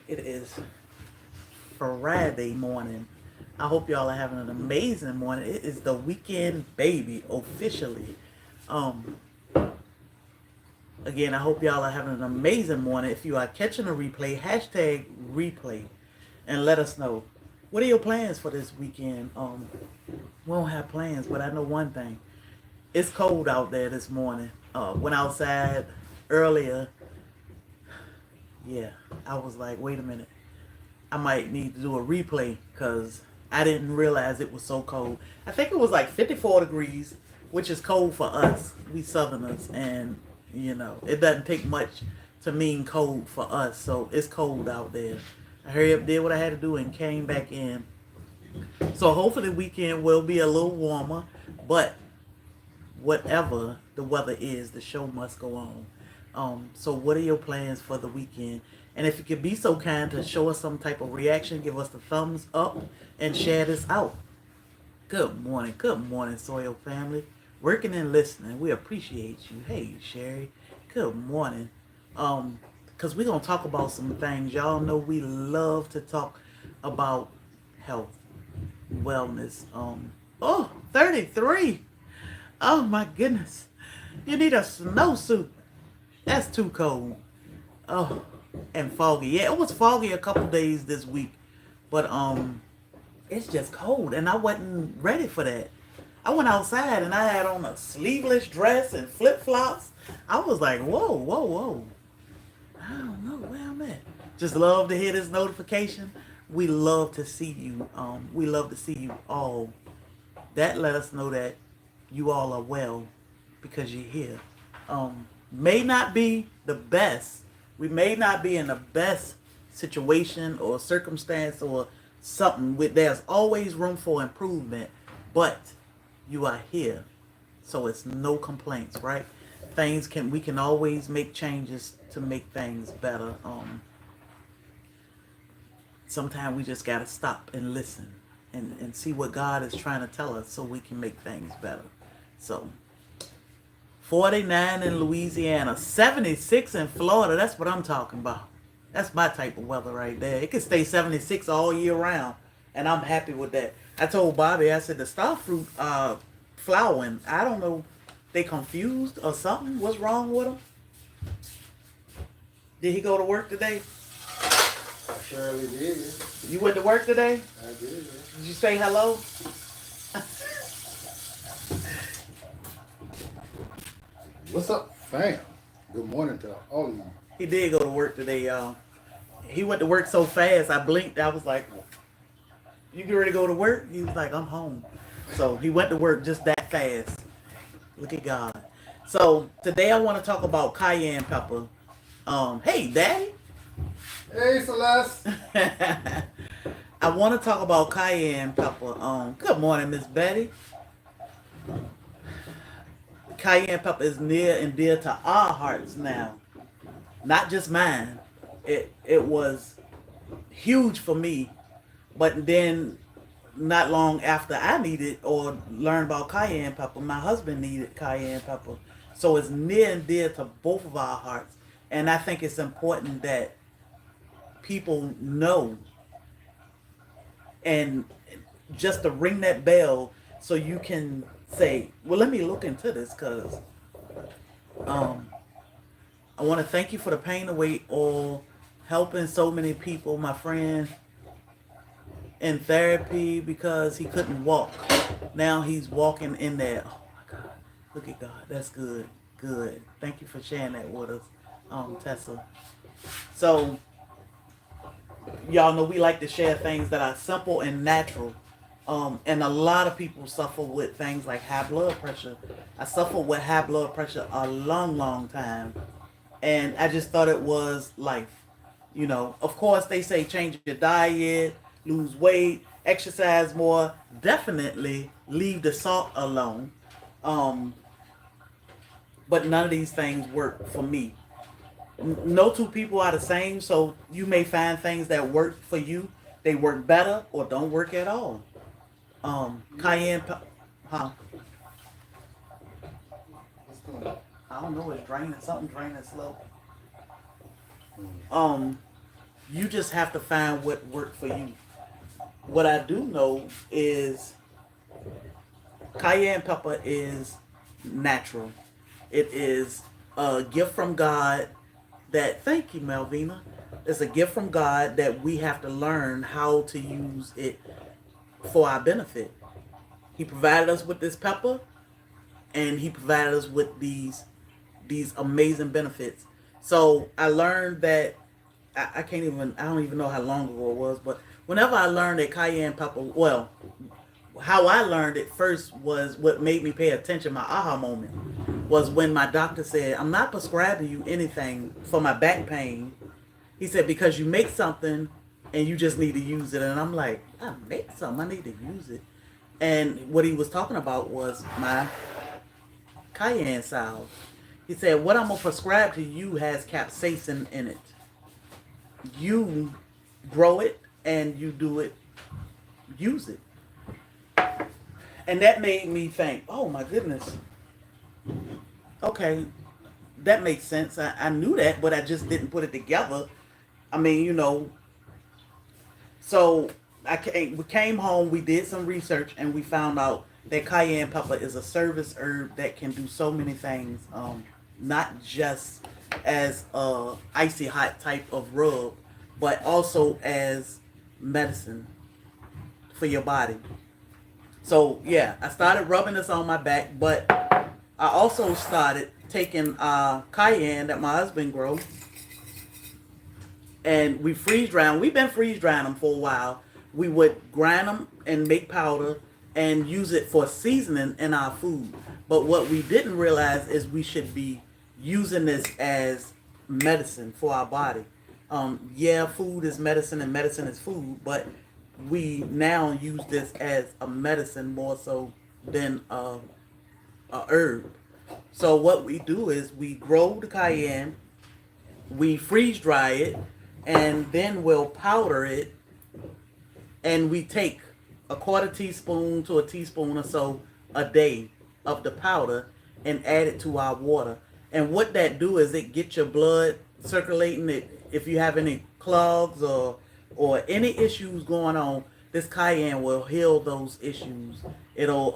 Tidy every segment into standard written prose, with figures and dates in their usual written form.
It is Friday morning. I hope y'all are having an amazing morning. It is the weekend, baby, officially. Um, Again, I hope y'all are having an amazing morning. If you are catching a replay, hashtag replay, and let us know. What are your plans for this weekend? We don't have plans, but I know one thing. It's cold out there this morning. Went outside earlier. Yeah, I was like, wait a minute. I might need to do a replay because I didn't realize it was so cold. I think it was like 54 degrees, which is cold for us. We Southerners, and it doesn't take much to mean cold for us. So it's cold out there. I hurried up, did what I had to do, and came back in. So hopefully the weekend will be a little warmer, but whatever the weather is, the show must go on. So what are your plans for the weekend? And if you could be so kind to show us some type of reaction, give us the thumbs up and share this out. Good morning, Soil family. Working and listening, we appreciate you. Hey, Sherry. Good morning. Because we're gonna talk about some things. Y'all know we love to talk about health, wellness. 33. Oh my goodness. You need a snowsuit. That's too cold. Oh, and foggy. Yeah, it was foggy a couple days this week. But it's just cold and I wasn't ready for that. I went outside and I had on a sleeveless dress and flip-flops. I was like, whoa, whoa, whoa. I don't know where I'm at. Just love to hear this notification. We love to see you. We love to see you all. That let us know that you all are well because you're here. May not be the best. We may not be in the best situation or circumstance or something. There's always room for improvement, but you are here, so it's no complaints, right? We can always make changes to make things better. Sometimes we just gotta stop and listen and see what God is trying to tell us so we can make things better. So 49 in Louisiana, 76 in Florida. That's what I'm talking about. That's my type of weather right there. It can stay 76 all year round, and I'm happy with that. I told Bobby, I said the star fruit flowering. I don't know, they confused or something. What's wrong with them? Did he go to work today? I surely did. You went to work today? I did. Did you say hello? What's up, fam? Good morning to all of you. He did go to work today, y'all. He went to work so fast, I blinked. I was like, you get ready to go to work? He was like, I'm home. So he went to work just that fast. Look at God. So today I want to talk about cayenne pepper. Hey, Daddy. Hey, Celeste. I want to talk about cayenne pepper. Good morning, Miss Betty. Cayenne pepper is near and dear to our hearts now. Not just mine. It was huge for me. But then not long after I needed or learned about cayenne pepper, my husband needed cayenne pepper. So it's near and dear to both of our hearts. And I think it's important that people know and just to ring that bell so you can say, well, let me look into this because I want to thank you for the pain away oil, helping so many people. My friend in therapy because he couldn't walk. Now he's walking in there. Oh my God. Look at God. That's good. Good. Thank you for sharing that with us, Tessa. So, y'all know we like to share things that are simple and natural. And a lot of people suffer with things like high blood pressure. I suffered with high blood pressure a long, long time. And I just thought it was life. Of course they say change your diet, lose weight, exercise more. Definitely leave the salt alone. But none of these things work for me. No two people are the same, so you may find things that work for you. They work better or don't work at all. Cayenne pepper, huh? What's going on? I don't know, it's draining, something draining slow. You just have to find what worked for you. What I do know is cayenne pepper is natural. It is a gift from God that, thank you, Melvina. It's a gift from God that we have to learn how to use it for our benefit. He provided us with this pepper, and he provided us with these amazing benefits. So I learned that I don't even know how long ago it was, but whenever I learned that cayenne pepper, well, how I learned it first was what made me pay attention. My aha moment was when my doctor said, "I'm not prescribing you anything for my back pain." He said, "Because you make something and you just need to use it." And I'm like, "I make something, I need to use it." And what he was talking about was my cayenne salve. He said, "What I'm gonna prescribe to you has capsaicin in it. You grow it and you do it, use it." And that made me think, oh my goodness. Okay, that makes sense. I knew that, but I just didn't put it together. I mean, so we came home, we did some research, and we found out that cayenne pepper is a service herb that can do so many things. Not just as a icy hot type of rub, but also as medicine for your body. So yeah, I started rubbing this on my back, but I also started taking cayenne that my husband grows, and we freeze dry them. We've been freeze drying them for a while. We would grind them and make powder and use it for seasoning in our food. But what we didn't realize is we should be using this as medicine for our body. Yeah, food is medicine and medicine is food, but we now use this as a medicine more so than a herb. So what we do is we grow the cayenne, we freeze dry it, and then we'll powder it, and we take a quarter teaspoon to a teaspoon or so a day of the powder and add it to our water. And what that do is it get your blood circulating. It, if you have any clogs or any issues going on, this cayenne will heal those issues. It'll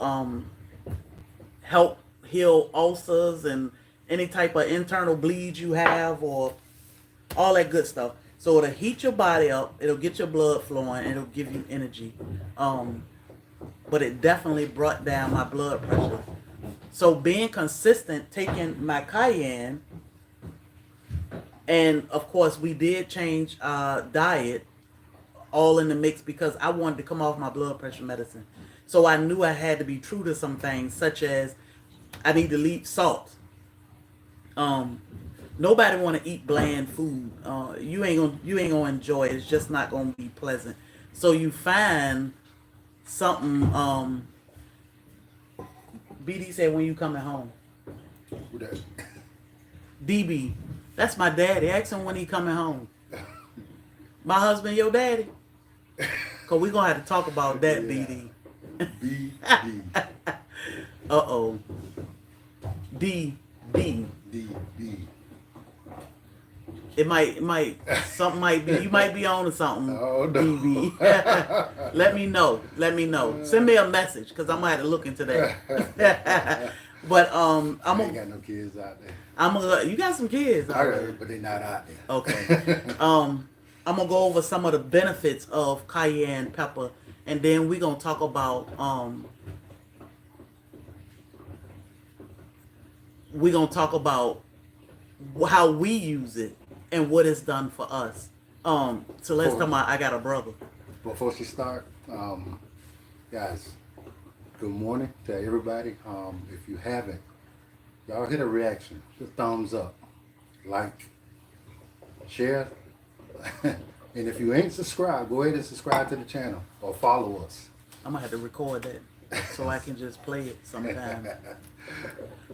help heal ulcers and any type of internal bleeds you have, or all that good stuff. So it'll heat your body up, it'll get your blood flowing, and it'll give you energy. But it definitely brought down my blood pressure. So being consistent, taking my cayenne, and of course we did change our diet, all in the mix, because I wanted to come off my blood pressure medicine. So I knew I had to be true to some things, such as I need to leave salt. Nobody want to eat bland food. You ain't gonna enjoy it. It's just not gonna be pleasant. So you find something. BD said, "When you coming home?" Who that? DB, that's my daddy. Ask him when he coming home. My husband, your daddy. Cause we gonna have to talk about that, Yeah. BD. BD. Uh-oh. DB. DB. It might, something might be, you might be on to something. Oh, no. DB. Let me know. Send me a message, because I'm going to have to look into that. But, I ain't got no kids out there. you got some kids. I got, but they're not out there. Okay. I'm going to go over some of the benefits of cayenne pepper, and then we're going to talk about, how we use it and what it's done for us. So let's talk about I got a brother. Before she start, guys, good morning to everybody. If you haven't, y'all hit a reaction, just thumbs up, like, share, and if you ain't subscribed, go ahead and subscribe to the channel or follow us. I'm gonna have to record that so I can just play it sometime.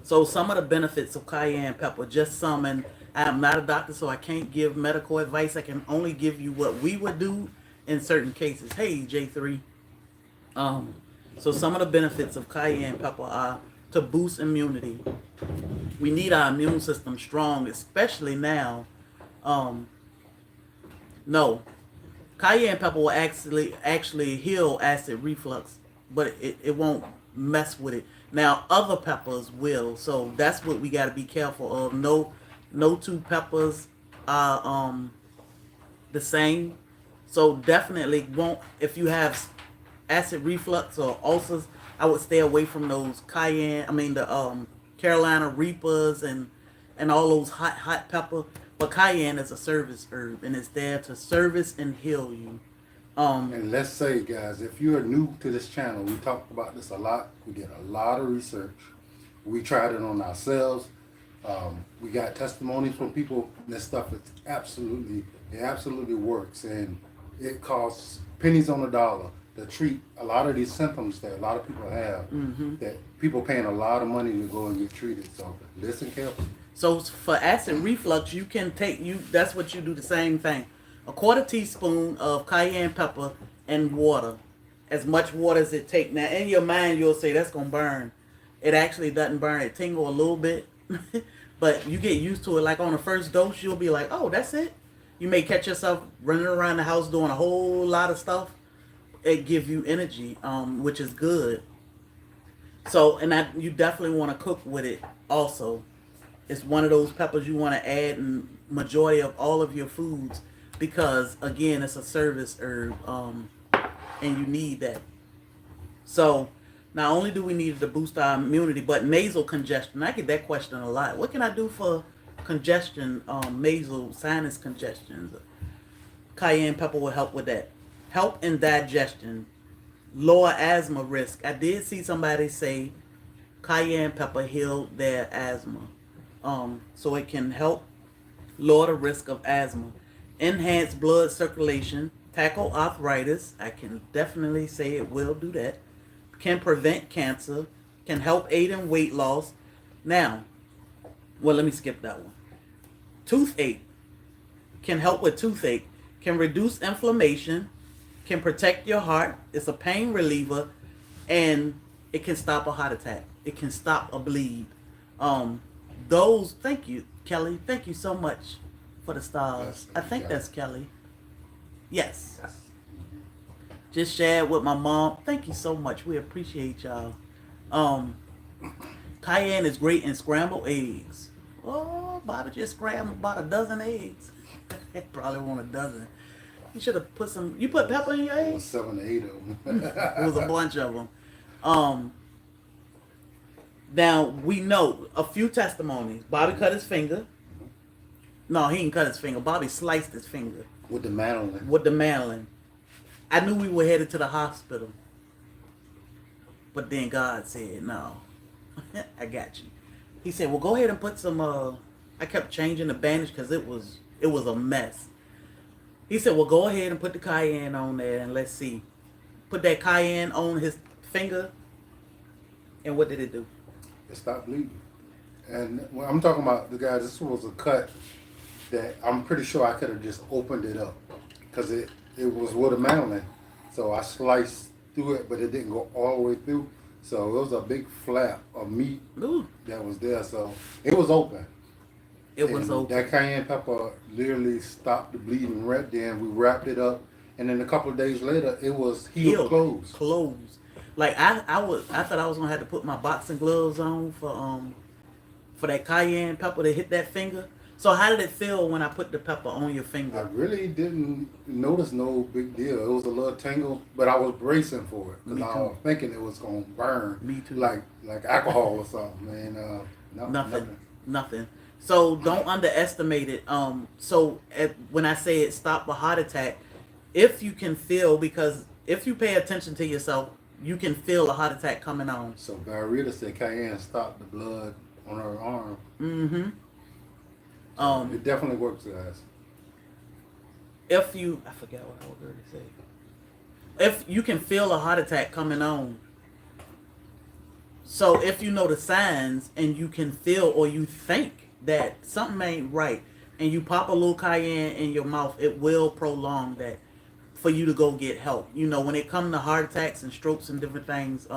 So some of the benefits of cayenne pepper, just some, and I'm not a doctor, so I can't give medical advice. I can only give you what we would do in certain cases. Hey, J3. So some of the benefits of cayenne pepper are to boost immunity. We need our immune system strong, especially now. No, cayenne pepper will actually heal acid reflux, but it won't mess with it. Now other peppers will, so that's what we got to be careful of. No two peppers are the same. So definitely won't, if you have acid reflux or ulcers, I would stay away from those cayenne. I mean the Carolina Reapers and all those hot pepper. But cayenne is a service herb and it's there to service and heal you. And let's say, guys, if you're new to this channel, we talked about this a lot. We did a lot of research. We tried it on ourselves. We got testimonies from people. This stuff is it absolutely works, and it costs pennies on the dollar to treat a lot of these symptoms that a lot of people have. That people paying a lot of money to go and get treated. So listen carefully. So for acid reflux, you can that's what you do, the same thing. A quarter teaspoon of cayenne pepper and water. As much water as it take. Now in your mind you'll say that's gonna burn. It actually doesn't burn, it tingle a little bit. But you get used to it. Like on the first dose you'll be like, oh, that's it. You may catch yourself running around the house doing a whole lot of stuff. It gives you energy, which is good. So, and you definitely want to cook with it also. It's one of those peppers you want to add in majority of all of your foods because, again, it's a service herb, and you need that. So, not only do we need it to boost our immunity, but nasal congestion. I get that question a lot. What can I do for congestion, nasal sinus congestions? Cayenne pepper will help with that. Help in digestion. Lower asthma risk. I did see somebody say cayenne pepper healed their asthma. So it can help lower the risk of asthma. Enhance blood circulation. Tackle arthritis. I can definitely say it will do that. Can prevent cancer. Can help aid in weight loss. Now, well, let me skip that one. Toothache. Can help with toothache. Can reduce inflammation. Can protect your heart. It's a pain reliever. And it can stop a heart attack. It can stop a bleed. Thank you, Kelly. Thank you so much for the stars. I think that's Kelly. Yes. Just shared with my mom. Thank you so much. We appreciate y'all. Cayenne is great in scrambled eggs. Oh, Bobby just scrambled about a dozen eggs. Probably want a dozen. You should have put some. You put pepper in your eggs? 7 to 8 of them. It was a bunch of them. Now we know a few testimonies. Bobby cut his finger. No, he didn't cut his finger. Bobby sliced his finger With the mandolin. with the mandolin. I knew we were headed to the hospital, but then God said, "No, I got you." He said, "Well, go ahead and put some." I kept changing the bandage because it was a mess. He said, "Well, go ahead and put the cayenne on there and let's see." Put that cayenne on his finger, and what did it do? It stopped bleeding. And when I'm talking about the guys, this was a cut that I'm pretty sure I could have just opened it up because it was with a mandolin. So I sliced through it, but it didn't go all the way through. So it was a big flap of meat that was there. So it was open. It was open. That cayenne pepper literally stopped the bleeding right then. We wrapped it up. And then a couple of days later, it was healed closed. Like I thought I was gonna have to put my boxing gloves on for that cayenne pepper to hit that finger. So how did it feel when I put the pepper on your finger? I really didn't notice no big deal. It was a little tingle, but I was bracing for it because I was thinking it was gonna burn. Me too. Like alcohol or something, man. Nothing. So don't underestimate it. When I say it stopped a heart attack, if you can feel, because if you pay attention to yourself, you can feel a heart attack coming on. So Barrita said cayenne stopped the blood on her arm. Mm-hmm. It definitely works, guys. I forgot what I was going to say. If you can feel a heart attack coming on, so if you know the signs and you can feel or you think that something ain't right, and you pop a little cayenne in your mouth, it will prolong that for you to go get help. You know, when it comes to heart attacks and strokes and different things,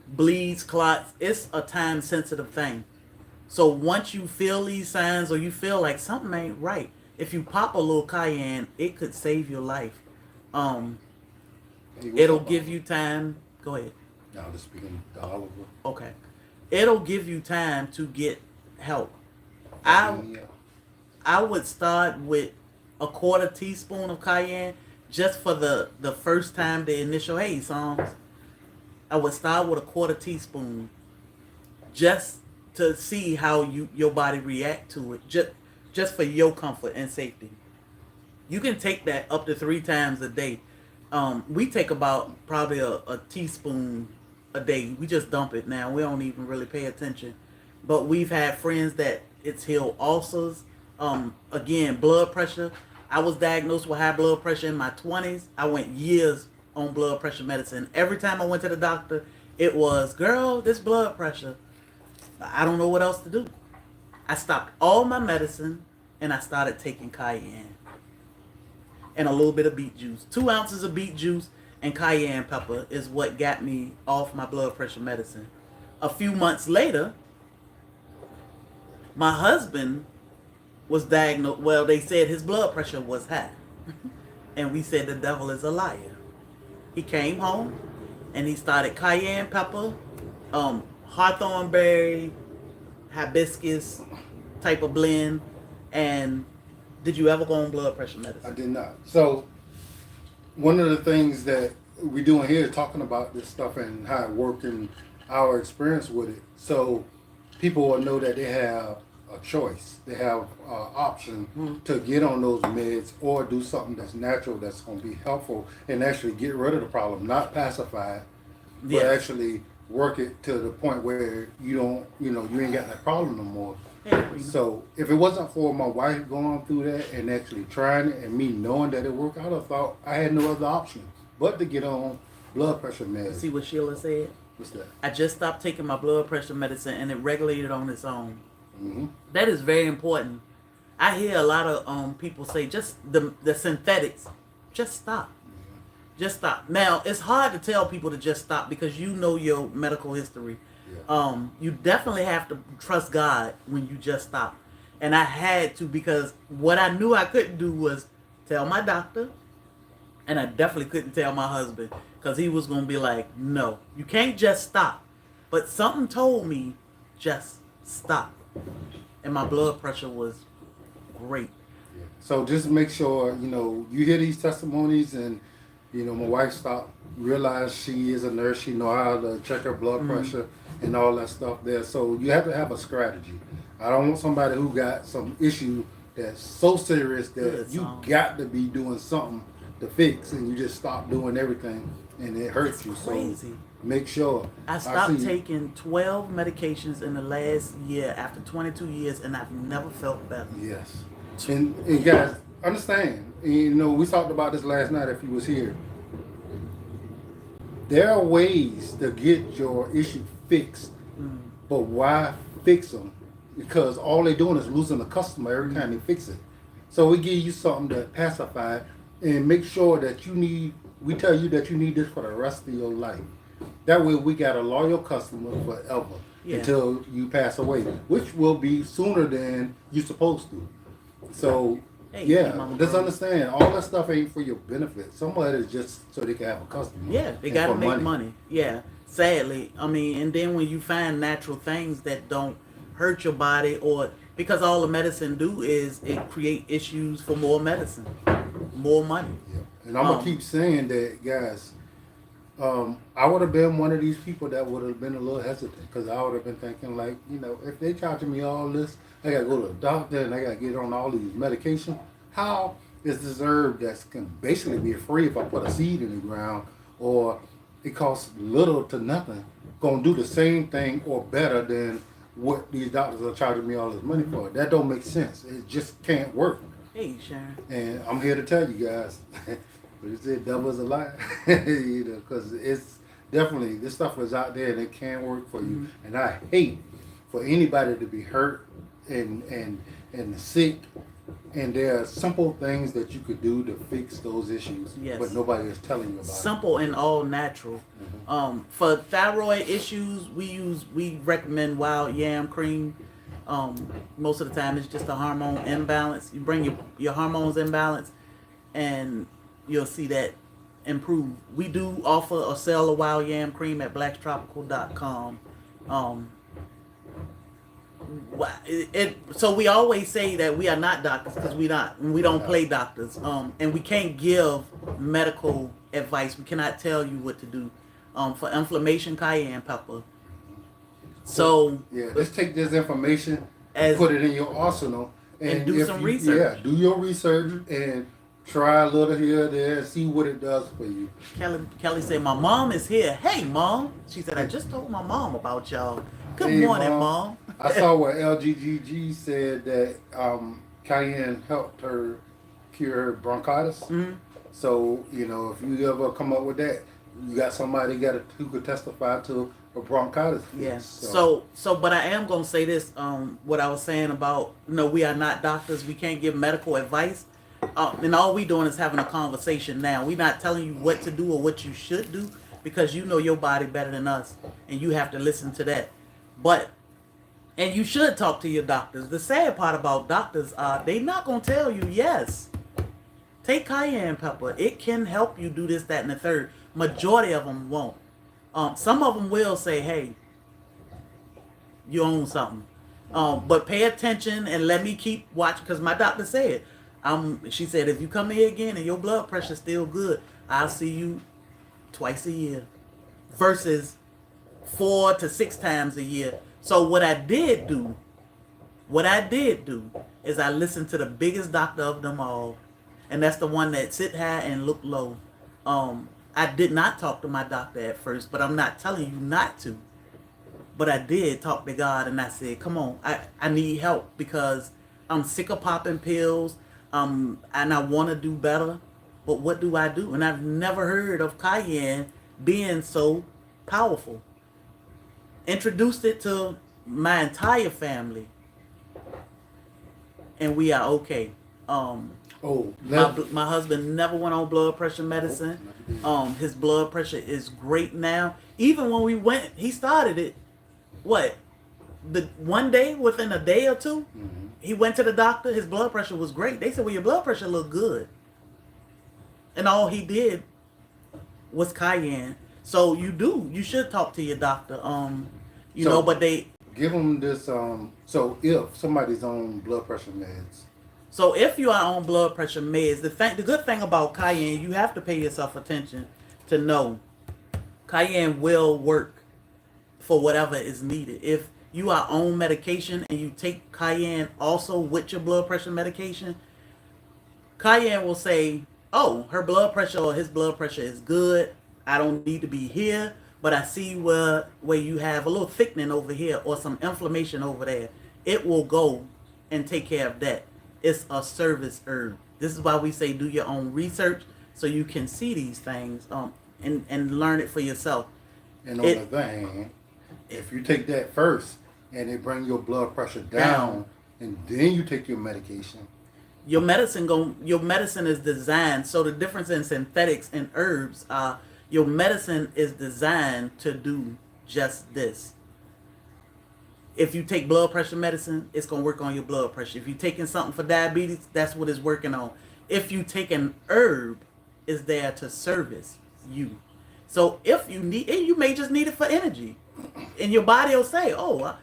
bleeds, clots, it's a time sensitive thing. So once you feel these signs or you feel like something ain't right, if you pop a little cayenne, it could save your life. Hey, what's It'll up, give Oliver? you time. Go ahead. Now just speaking to Oliver. Okay. It'll give you time to get help. I Yeah. I would start with a quarter teaspoon of cayenne just for the first time, the initial hey songs. I would start with a quarter teaspoon just to see how your body react to it. Just for your comfort and safety. You can take that up to 3 times a day. We take about probably a teaspoon a day. We just dump it now. We don't even really pay attention. But we've had friends that it's healed ulcers. Again, blood pressure. I was diagnosed with high blood pressure in my 20s. I went years on blood pressure medicine. Every time I went to the doctor, it was, girl, this blood pressure. I don't know what else to do. I stopped all my medicine and I started taking cayenne and a little bit of beet juice. 2 ounces of beet juice and cayenne pepper is what got me off my blood pressure medicine. A few months later, my husband was diagnosed. Well, they said his blood pressure was high. And we said the devil is a liar. He came home and he started cayenne pepper, hawthorn berry, hibiscus type of blend. And did you ever go on blood pressure medicine? I did not. So one of the things that we're doing here is talking about this stuff and how it worked and our experience with it. So people will know that they have a choice. They have an option to get on those meds or do something that's natural that's going to be helpful and actually get rid of the problem, not pacify it, but actually work it to the point where you don't, you ain't got that problem no more. So if it wasn't for my wife going through that and actually trying it and me knowing that it worked, I would have thought I had no other option but to get on blood pressure meds. See what Sheila said? What's that? I just stopped taking my blood pressure medicine and it regulated on its own. Mm-hmm. That is very important. I hear a lot of people say just the synthetics, just stop. Just stop. Now, it's hard to tell people to just stop because you know your medical history. Yeah. You definitely have to trust God when you just stop. And I had to because what I knew I couldn't do was tell my doctor, and I definitely couldn't tell my husband because he was going to be like, no, you can't just stop. But something told me just stop. And my blood pressure was great. Yeah. So just make sure, you hear these testimonies and, my wife stopped, realized she is a nurse. She know how to check her blood pressure and all that stuff there. So you have to have a strategy. I don't want somebody who got some issue that's so serious that you got to be doing something to fix and you just stop doing everything and it hurts you. Crazy. So make sure. I stopped taking 12 medications in the last year after 22 years and I've never felt better. Yes. And guys, understand, we talked about this last night if you was here. There are ways to get your issue fixed, but why fix them? Because all they're doing is losing a customer every time they fix it. So we give you something to pacify and make sure that we tell you that you need this for the rest of your life. That way we got a loyal customer forever until you pass away, which will be sooner than you're supposed to. So, just understand, all that stuff ain't for your benefit. Some of it is just so they can have a customer. Yeah, they got to make money. Yeah, sadly. I mean, and then when you find natural things that don't hurt your body or because all the medicine do is it create issues for more medicine, more money. Yeah. And I'm going to keep saying that, guys, I would have been one of these people that would have been a little hesitant because I would have been thinking like, if they charging me all this, I got to go to the doctor and I got to get on all these medications. How is this herb that can basically be free if I put a seed in the ground or it costs little to nothing going to do the same thing or better than what these doctors are charging me all this money for? That don't make sense. It just can't work. Hey, Sharon. And I'm here to tell you guys, but it's the devil's a lie, because it's definitely, this stuff is out there and it can work for you. And I hate for anybody to be hurt and sick. And there are simple things that you could do to fix those issues, but nobody is telling you about it. Simple and all natural. For thyroid issues, we recommend wild yam cream. Most of the time, it's just a hormone imbalance. You bring your hormones in balance, and you'll see that improve. We do offer or sell a wild yam cream at blacktropical.com. So we always say that we are not doctors because we don't play doctors, and we can't give medical advice. We cannot tell you what to do. For inflammation, cayenne pepper. So yeah, let's take this information as, and put it in your arsenal and do some research. Yeah, do your research and try a little here there and see what it does for you. Kelly said, "My mom is here. Hey, mom." She said, "I just told my mom about y'all. Good Hey, morning, mom." I saw where LGGG said that cayenne helped her cure her bronchitis. Mm-hmm. So, you know, if you ever come up with that, you got somebody who could testify to a bronchitis. Yes. So, but I am going to say this, what I was saying about, we are not doctors. We can't give medical advice. And all we doing is having a conversation now. We're not telling you what to do or what you should do because you know your body better than us. And you have to listen to that. And you should talk to your doctors. The sad part about doctors they not going to tell you, yes, take cayenne pepper. It can help you do this, that, and the third. Majority of them won't. Some of them will say, hey, you own something. But pay attention and let me keep watching because my doctor said, she said, if you come here again and your blood pressure is still good, I'll see you twice a year versus 4 to 6 times a year. So what I did do is I listened to the biggest doctor of them all, and that's the one that sit high and look low. I did not talk to my doctor at first, but I'm not telling you not to. But I did talk to God, and I said, come on, I need help because I'm sick of popping pills, and I want to do better. But what do I do? And I've never heard of cayenne being so powerful. Introduced it to my entire family, and we are okay. My husband never went on blood pressure medicine. His blood pressure is great now. Even when we went, he started it. One day, within a day or two, he went to the doctor. His blood pressure was great. They said, well, your blood pressure looked good. And all he did was cayenne. So you should talk to your doctor. But they give them this. So if somebody's on blood pressure meds. So if you are on blood pressure meds, the good thing about cayenne, you have to pay yourself attention to know cayenne will work for whatever is needed. If you are on medication and you take cayenne also with your blood pressure medication, cayenne will say, oh, her blood pressure or his blood pressure is good. I don't need to be here, but I see where you have a little thickening over here or some inflammation over there. It will go and take care of that. It's a service herb. This is why we say do your own research so you can see these things and learn it for yourself. And on the other hand, if you take that first and it brings your blood pressure down and then you take your medication, your medicine is designed. So the difference in synthetics and herbs, your medicine is designed to do just this. If you take blood pressure medicine, it's going to work on your blood pressure. If you're taking something for diabetes, that's what it's working on. If you take an herb, it's there to service you. So if you need it, you may just need it for energy. And your body will say, oh,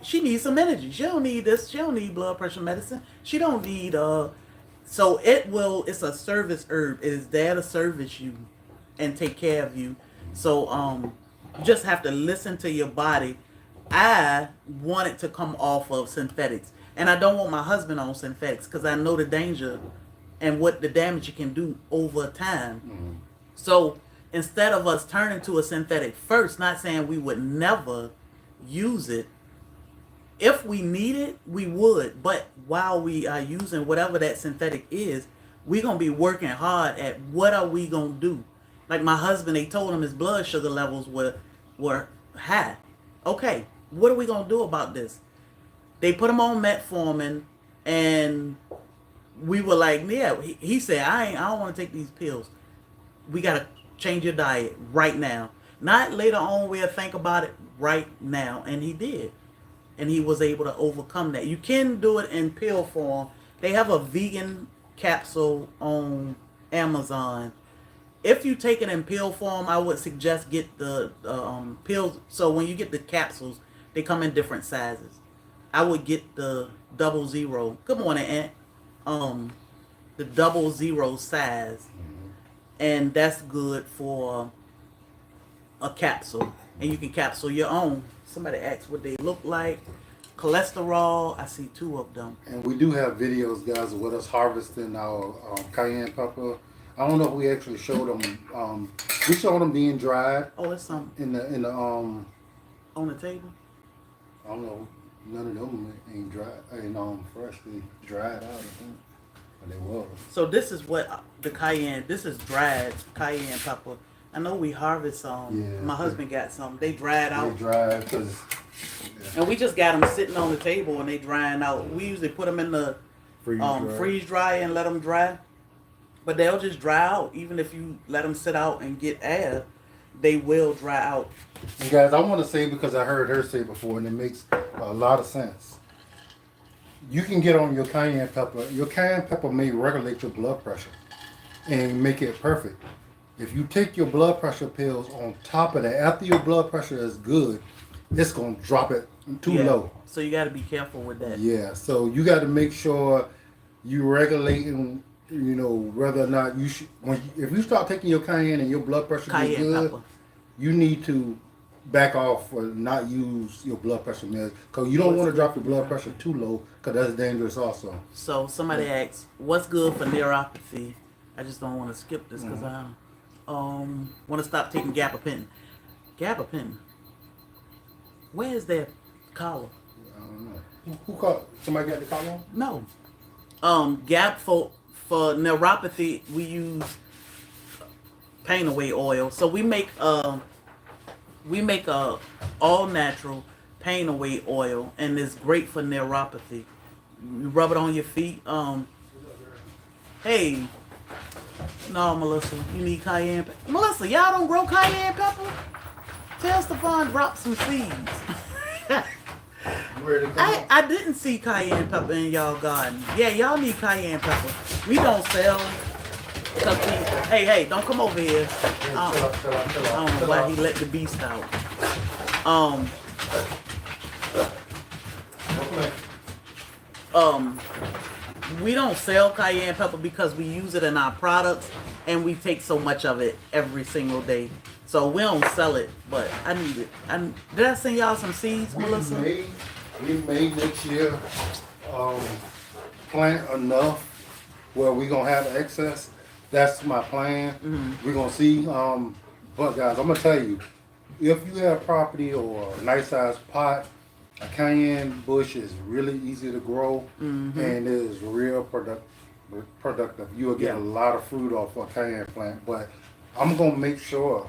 she needs some energy. She don't need this. She don't need blood pressure medicine. She don't need, so it's a service herb. It is there to service you and take care of you. So you just have to listen to your body. I want it to come off of synthetics. And I don't want my husband on synthetics because I know the danger and what the damage it can do over time. Mm-hmm. So instead of us turning to a synthetic first, not saying we would never use it, if we need it, we would. But while we are using whatever that synthetic is, we're going to be working hard at what are we going to do. Like my husband, they told him his blood sugar levels were high. Okay, what are we going to do about this? They put him on metformin, and we were like, yeah, he said, I don't want to take these pills. We got to change your diet right now. Not later on, we'll think about it right now. And he did. and he was able to overcome that. You can do it in pill form. They have a vegan capsule on Amazon. If you take it in pill form, I would suggest get the pills. So when you get the capsules, they come in different sizes. I would get the 00. Good morning, Aunt. The 00 size, and that's good for a capsule. And you can capsule your own. Somebody asked what they look like. Cholesterol, I see 2 of them. And we do have videos, guys, of us harvesting our cayenne pepper. I don't know if we actually showed them. We showed them being dried. Oh, it's some in the on the table. I don't know. None of them ain't dried. Ain't freshly dried out. I think, but they was. So this is what the cayenne. This is dried cayenne pepper. I know we harvest some. Yeah, my husband got some. They dried out. They dried because. Yeah. And we just got them sitting on the table and they drying out. We usually put them in the freeze dry and let them dry. But they'll just dry out. Even if you let them sit out and get air, they will dry out. And guys, I want to say, because I heard her say it before, and it makes a lot of sense. You can get on your cayenne pepper. Your cayenne pepper may regulate your blood pressure and make it perfect. If you take your blood pressure pills on top of that, after your blood pressure is good, it's going to drop it too low. So you got to be careful with that. Yeah, so you got to make sure you regulating, whether or not you should. If you start taking your cayenne and your blood pressure is good, pepper, you need to back off or not use your blood pressure meds, because you don't want to drop your blood pressure too low, because that's dangerous also. So somebody asks, what's good for neuropathy? I just don't want to skip this because I want to stop taking gabapentin. Gabapentin. Where is that collar? I don't know. Who called? Somebody got the collar on? No. Gap for neuropathy, we use pain away oil. So we make a all natural pain away oil, and it's great for neuropathy. You rub it on your feet. Hey, no, Melissa, you need cayenne pepper. Melissa, y'all don't grow cayenne pepper? Tell Stephon drop some seeds. I didn't see cayenne pepper in y'all garden. Yeah, y'all need cayenne pepper. We don't sell. Hey, don't come over here. I don't know why he let the beast out. We don't sell cayenne pepper because we use it in our products and we take so much of it every single day. So we don't sell it, but I need it. Did I send y'all some seeds, Melissa? We may next year plant enough where we're going to have excess. That's my plan. Mm-hmm. We're going to see. But guys, I'm going to tell you, if you have property or a nice sized pot, a cayenne bush is really easy to grow, and is real productive. You'll get a lot of fruit off a cayenne plant. But I'm going to make sure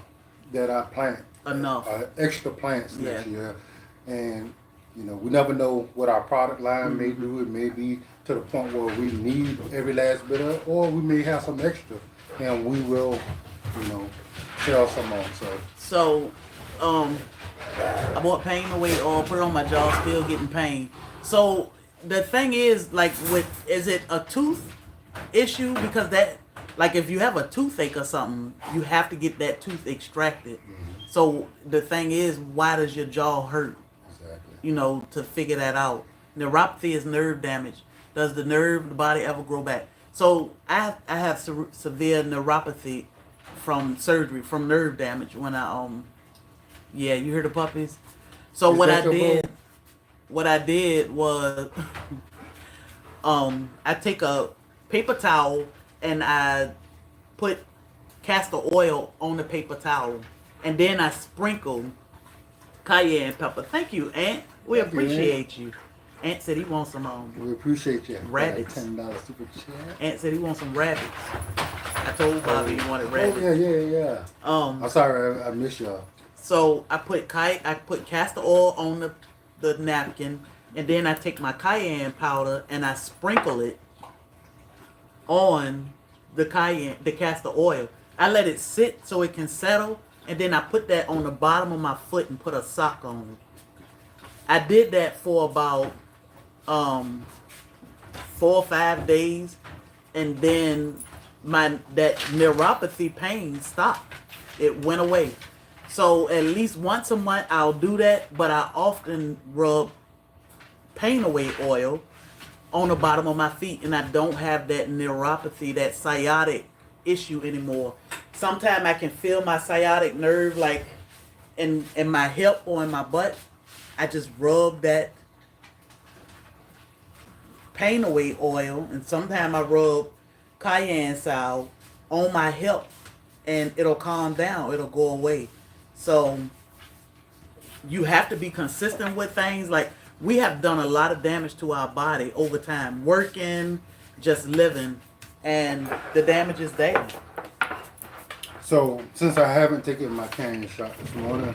that I plant enough extra plants next year. And we never know what our product line may do. It may be to the point where we need every last bit of it, or we may have some extra, and we will, sell some on. So, I bought pain away oil, put it on my jaw, still getting pain. So the thing is, is it a tooth issue? Because that, if you have a toothache or something, you have to get that tooth extracted. Mm-hmm. So the thing is, why does your jaw hurt? Exactly. To figure that out. Neuropathy is nerve damage. Does the body ever grow back? So I have severe neuropathy from surgery, from nerve damage when I yeah, you hear the puppies? So what I did was I take a paper towel and I put castor oil on the paper towel, and then I sprinkle cayenne pepper. Thank you, Aunt. We appreciate you. Aunt said he wants some we appreciate you. Rabbits. $10 super chat. Aunt said he wants some rabbits. I told Bobby he wanted rabbits. Oh yeah. I'm sorry, I missed y'all. So I put castor oil on the napkin, and then I take my cayenne powder and I sprinkle it on the castor oil. I let it sit so it can settle, and then I put that on the bottom of my foot and put a sock on it. I did that for about 4 or 5 days, and then that neuropathy pain stopped. It went away. So at least once a month I'll do that, but I often rub pain away oil on the bottom of my feet, and I don't have that neuropathy, that sciatic issue anymore. Sometimes I can feel my sciatic nerve like in my hip or in my butt. I just rub that pain away oil, and sometimes I rub Cayenne salve on my hip, and it'll calm down. It'll go away. So you have to be consistent with things. Like, we have done a lot of damage to our body over time, working, just living, and the damage is there. So since I haven't taken my Cayenne shot this morning,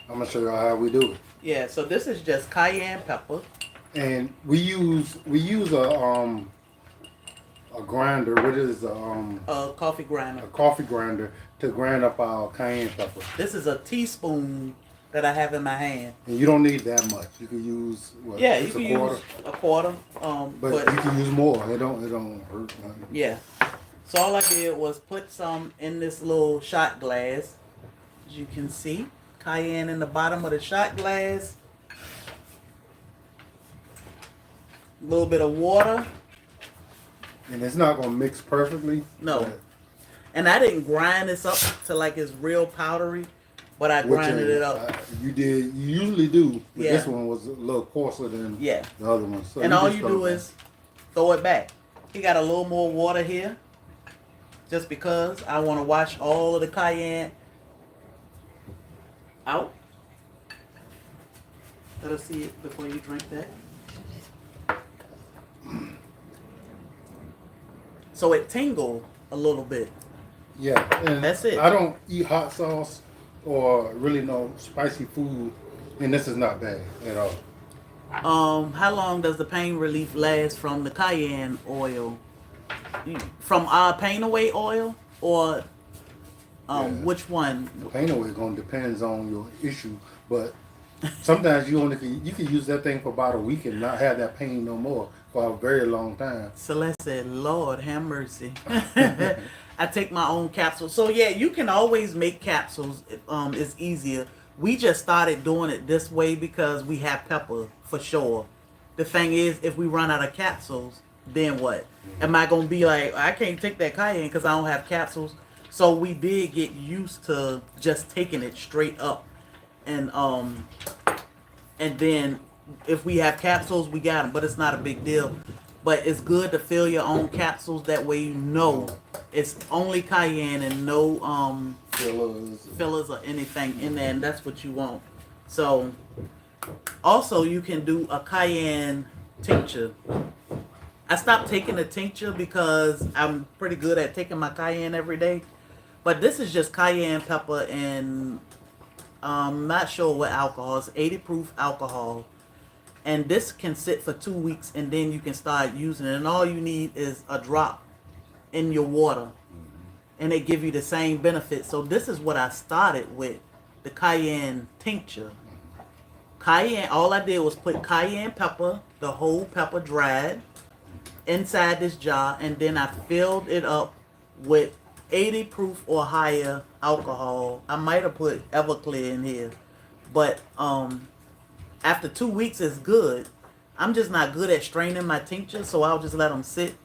I'm gonna show y'all how we do it. Yeah, so this is just cayenne pepper. And we use a grinder. What is A coffee grinder. a coffee grinder to grind up our cayenne pepper. This is a teaspoon that I have in my hand. And you don't need that much. You can use Yeah, just you can use a quarter. but you can use more. It don't hurt nothing. Yeah. So all I did was put some in this little shot glass. As you can see, cayenne in the bottom of the shot glass. A little bit of water. And it's not gonna mix perfectly. No. And I didn't grind this up to like it's real powdery, but I grinded it up. You usually do, but Yeah. this one was a little coarser than Yeah. the other one. So And all just you throw do it is throw it back. He got a little more water here, just because I want to wash all of the cayenne out. Let us see it before you drink that. So it tingled a little bit. Yeah, and That's it. I don't eat hot sauce or really no spicy food, and this is not bad at all. How long does the pain relief last from the cayenne oil? From our pain away oil, or Yeah. which one? The pain away gonna depends on your issue, but sometimes you can use that thing for about a week and not have that pain no more for a very long time. Celeste said, Lord have mercy. I take my own capsules. So yeah, you can always make capsules. It's easier. We just started doing it this way because we have pepper for sure. The thing is, if we run out of capsules, then what? Am I going to be like, I can't take that cayenne because I don't have capsules? So we did get used to just taking it straight up. And then if we have capsules, we got them. But it's not a big deal. But it's good to fill your own capsules. That way you know it's only cayenne and no fillers or anything in there. And that's what you want. So also you can do a cayenne tincture. I stopped taking the tincture because I'm pretty good at taking my cayenne every day. But this is just cayenne pepper and I'm not sure what alcohol. It's 80 proof alcohol. And this can sit for 2 weeks and then you can start using it. And all you need is a drop in your water. And they give you the same benefit. So this is what I started with, the cayenne tincture. Cayenne, all I did was put cayenne pepper, the whole pepper dried, inside this jar. And then I filled it up with 80 proof or higher alcohol. I might have put Everclear in here. But after 2 weeks it's good. I'm just not good at straining my tincture, so I'll just let them sit.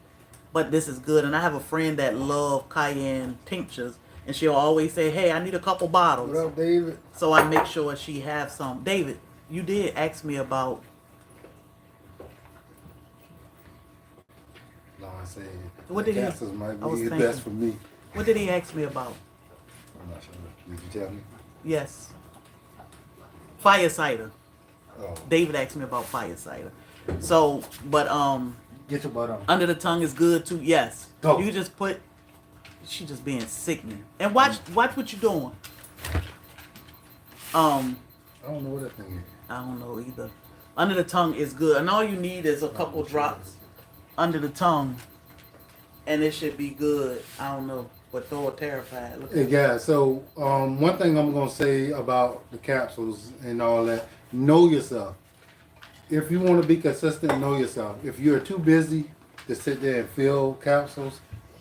But this is good. And I have a friend that loves cayenne tinctures. And she'll always say, hey, I need a couple bottles. What up, David? So I make sure she has some. David, you did ask me about... No, I said What the did he- capsules might I was be thinking. best for me. What did he ask me about? I'm not sure. Did you tell me? Yes. Fire cider. Oh. David asked me about fire cider. So, but Get your butt on. under the tongue is good too. Yes. Go. You just put. She just being sickening. And watch what you're doing. I don't know what that thing is. I don't know either. Under the tongue is good, and all you need is a couple drops under the tongue, and it should be good. I don't know, but throw a terrified. Look at Yeah, so one thing I'm gonna say about the capsules and all that, know yourself. if you want to be consistent, know yourself. If you're too busy to sit there and fill capsules,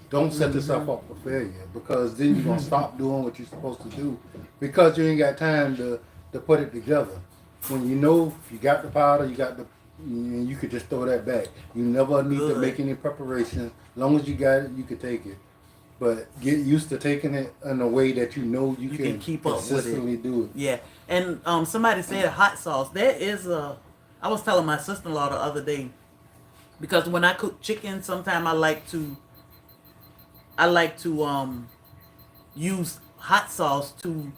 don't set yourself up for failure, because then you're gonna stop doing what you're supposed to do because you ain't got time to put it together. When you know you got the powder, you could just throw that back. You never need to make any preparation. As long as you got it, you can take it. But get used to taking it in a way that you know you can keep up with it. consistently do it. Yeah, and somebody said hot sauce. There is I was telling my sister-in-law the other day, because when I cook chicken, sometimes I like to use hot sauce to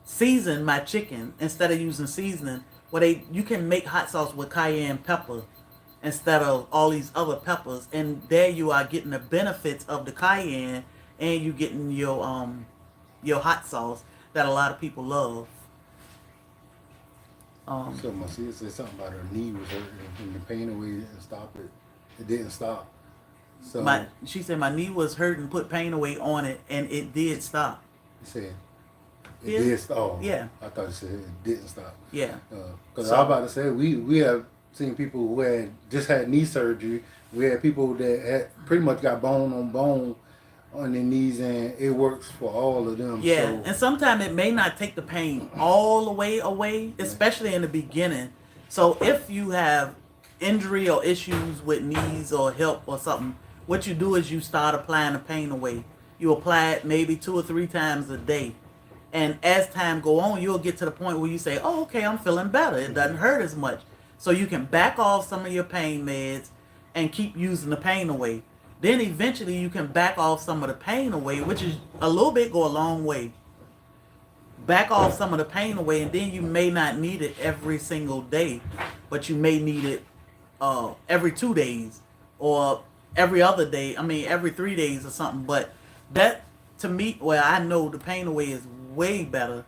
season my chicken instead of using seasoning. You can make hot sauce with cayenne pepper instead of all these other peppers, and there you are getting the benefits of the cayenne, and you getting your hot sauce that a lot of people love. So my sister said something about her knee was hurting, and the pain away didn't stop it. It didn't stop. So she said my knee was hurting, put pain away on it, and it did stop. He said it did stop. Oh, yeah. I thought he said it didn't stop. Yeah. Because I was about to say we have seen people who had just had knee surgery. We had people that had pretty much got bone on bone on their knees, and it works for all of them. Yeah, so, and sometimes it may not take the pain all the way away, especially in the beginning. So if you have injury or issues with knees or hip or something, what you do is you start applying the pain away. You apply it maybe 2 or 3 times a day. And as time go on, you'll get to the point where you say, oh, okay, I'm feeling better. It doesn't hurt as much. So you can back off some of your pain meds and keep using the pain away. Then eventually you can back off some of the pain away, which is a little bit, go a long way. Back off some of the pain away, and then you may not need it every single day, but you may need it every 2 days or every other day. I mean, every 3 days or something. But that, to me, well, I know the pain away is way better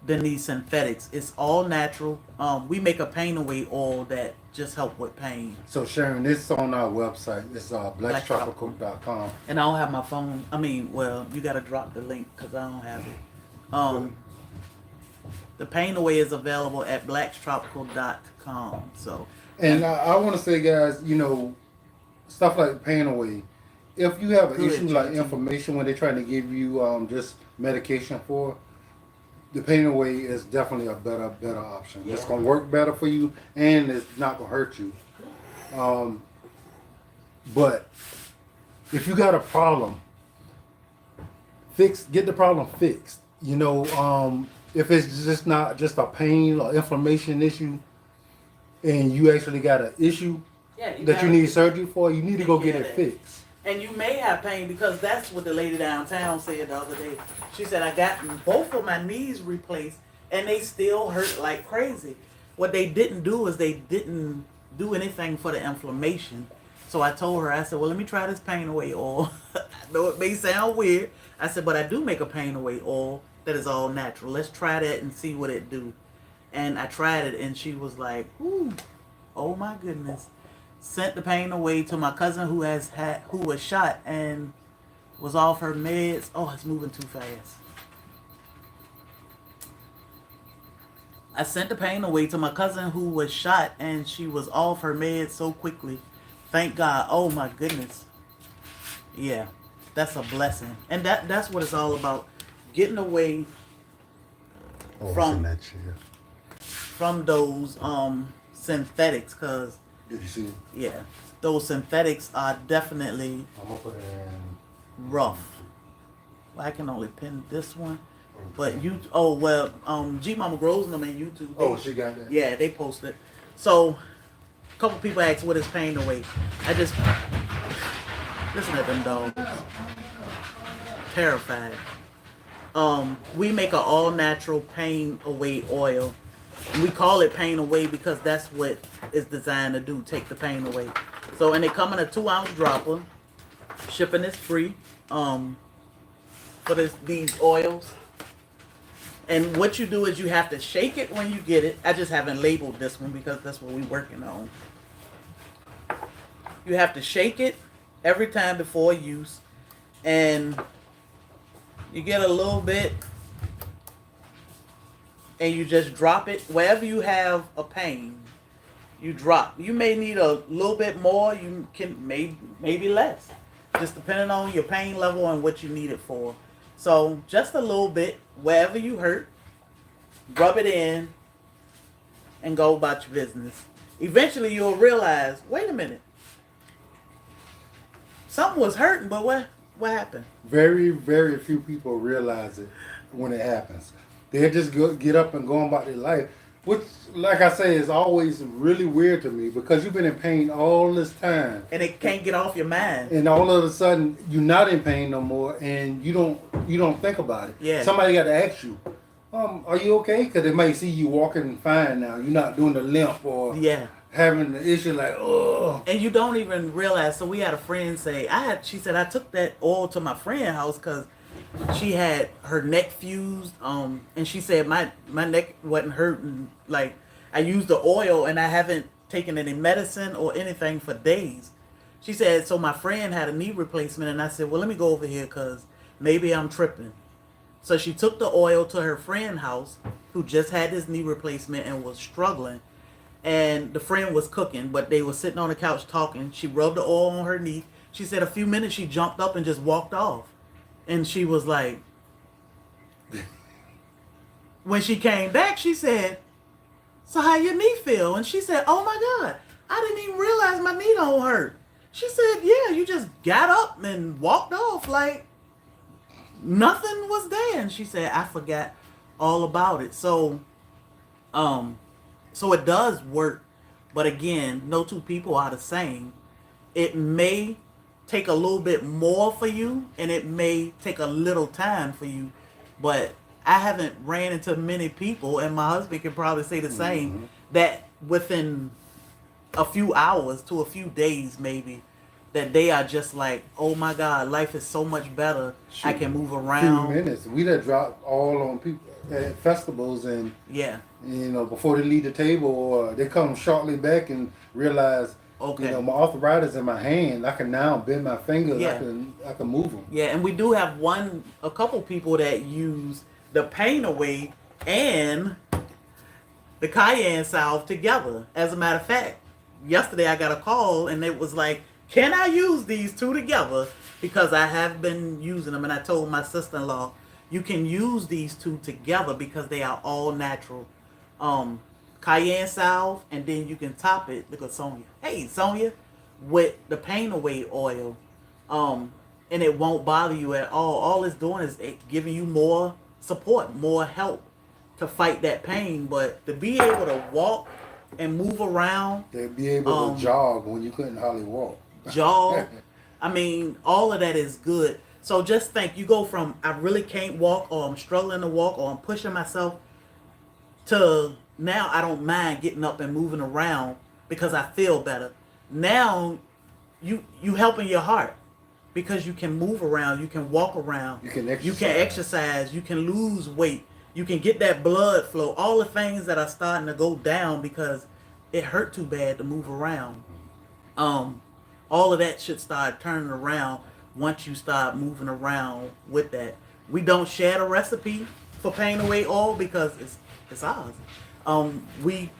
than these synthetics. It's all natural. We make a pain away oil that just help with pain. So Sharon, this is on our website. It's blacktropical.com. And I don't have my phone. I mean, well, you got to drop the link because I don't have it. The pain away is available at blacktropical.com. So. And I want to say, guys, stuff like pain away. If you have an issue like inflammation when they're trying to give you just medication for, the pain away is definitely a better option. Yeah. It's gonna work better for you, and it's not gonna hurt you. But if you got a problem, get the problem fixed. If it's just not just a pain or inflammation issue, and you actually got an issue that you need surgery for, you need to go get it fixed. And you may have pain, because that's what the lady downtown said the other day. She said, I got both of my knees replaced and they still hurt like crazy. What they didn't do is they didn't do anything for the inflammation. So I told her, I said, well, let me try this pain away oil. I know it may sound weird. I said, but I do make a pain away oil that is all natural. Let's try that and see what it do. And I tried it, and she was like, ooh, oh my goodness. Sent the pain away to my cousin who was shot and was off her meds. Oh, it's moving too fast. I sent the pain away to my cousin who was shot, and she was off her meds so quickly. Thank God. Oh my goodness. Yeah, that's a blessing. And that's what it's all about. Getting away from those synthetics, because did you see it? Yeah, those synthetics are definitely rough. Well, I can only pin this one, but G Mama Grows them in YouTube. She got that. Yeah, they posted. So, a couple people asked, "What is pain away?" I just listen to them dogs. Terrified. We make an all natural pain away oil. We call it pain away because that's what it's designed to do, take the pain away. So, and they come in a 2-ounce dropper. Shipping is free for these oils. And what you do is you have to shake it when you get it. I just haven't labeled this one because that's what we're working on. You have to shake it every time before use. And you get a little bit, and you just drop it wherever you have a pain. you drop. You may need a little bit more. You can maybe less, just depending on your pain level and what you need it for. So just a little bit wherever you hurt, rub it in, and go about your business. Eventually, you'll realize, wait a minute, something was hurting, but what happened? Very, very few people realize it when it happens. They just get up and go about their life, which, like I say, is always really weird to me because you've been in pain all this time, And it can't get off your mind. and all of a sudden you're not in pain no more, and you don't think about it. Yeah. Somebody got to ask you, are you okay? Because they might see you walking fine now. You're not doing the limp or Yeah. having the issue like, oh. And you don't even realize. So we had a friend say, she said, I took that oil to my friend's house because she had her neck fused. And she said my neck wasn't hurting. Like, I used the oil and I haven't taken any medicine or anything for days. She said, so my friend had a knee replacement, and I said, well, let me go over here because maybe I'm tripping. So she took the oil to her friend's house who just had this knee replacement and was struggling. And the friend was cooking, but they were sitting on the couch talking. She rubbed the oil on her knee. She said a few minutes she jumped up and just walked off. And she was like, when she came back, she said, so how your knee feel? And she said, oh my God, I didn't even realize my knee don't hurt. She said, yeah, you just got up and walked off like nothing was there. And she said, I forgot all about it. So it does work, but again, no two people are the same. It may take a little bit more for you, and it may take a little time for you, but I haven't ran into many people, and my husband can probably say the same, that within a few hours to a few days maybe, that they are just like, oh my God, life is so much better. I can move around. Few minutes. We done dropped all on people at festivals, and Yeah. before they leave the table, or they come shortly back and realize, Okay. my arthritis in my hand, I can now bend my fingers. Yeah. I can move them. Yeah, and we do have a couple people that use the pain away and the Cayenne salve together. As a matter of fact, yesterday I got a call and it was like, can I use these two together? Because I have been using them, and I told my sister-in-law, you can use these two together because they are all natural. Cayenne salve, and then you can top it. Look at Sonia. Hey, Sonia, with the pain away oil. And it won't bother you at all. All it's doing is giving you more support, more help to fight that pain. But to be able to walk and move around, They'd be able to jog when you couldn't hardly walk. jog, I mean, all of that is good. So just think, you go from I really can't walk, or I'm struggling to walk, or I'm pushing myself, to now I don't mind getting up and moving around because I feel better. Now you helping your heart because you can move around, you can walk around, You can exercise, you can lose weight, you can get that blood flow, all the things that are starting to go down because it hurt too bad to move around. All of that should start turning around once you start moving around with that. We don't share the recipe for pain away oil because it's ours. We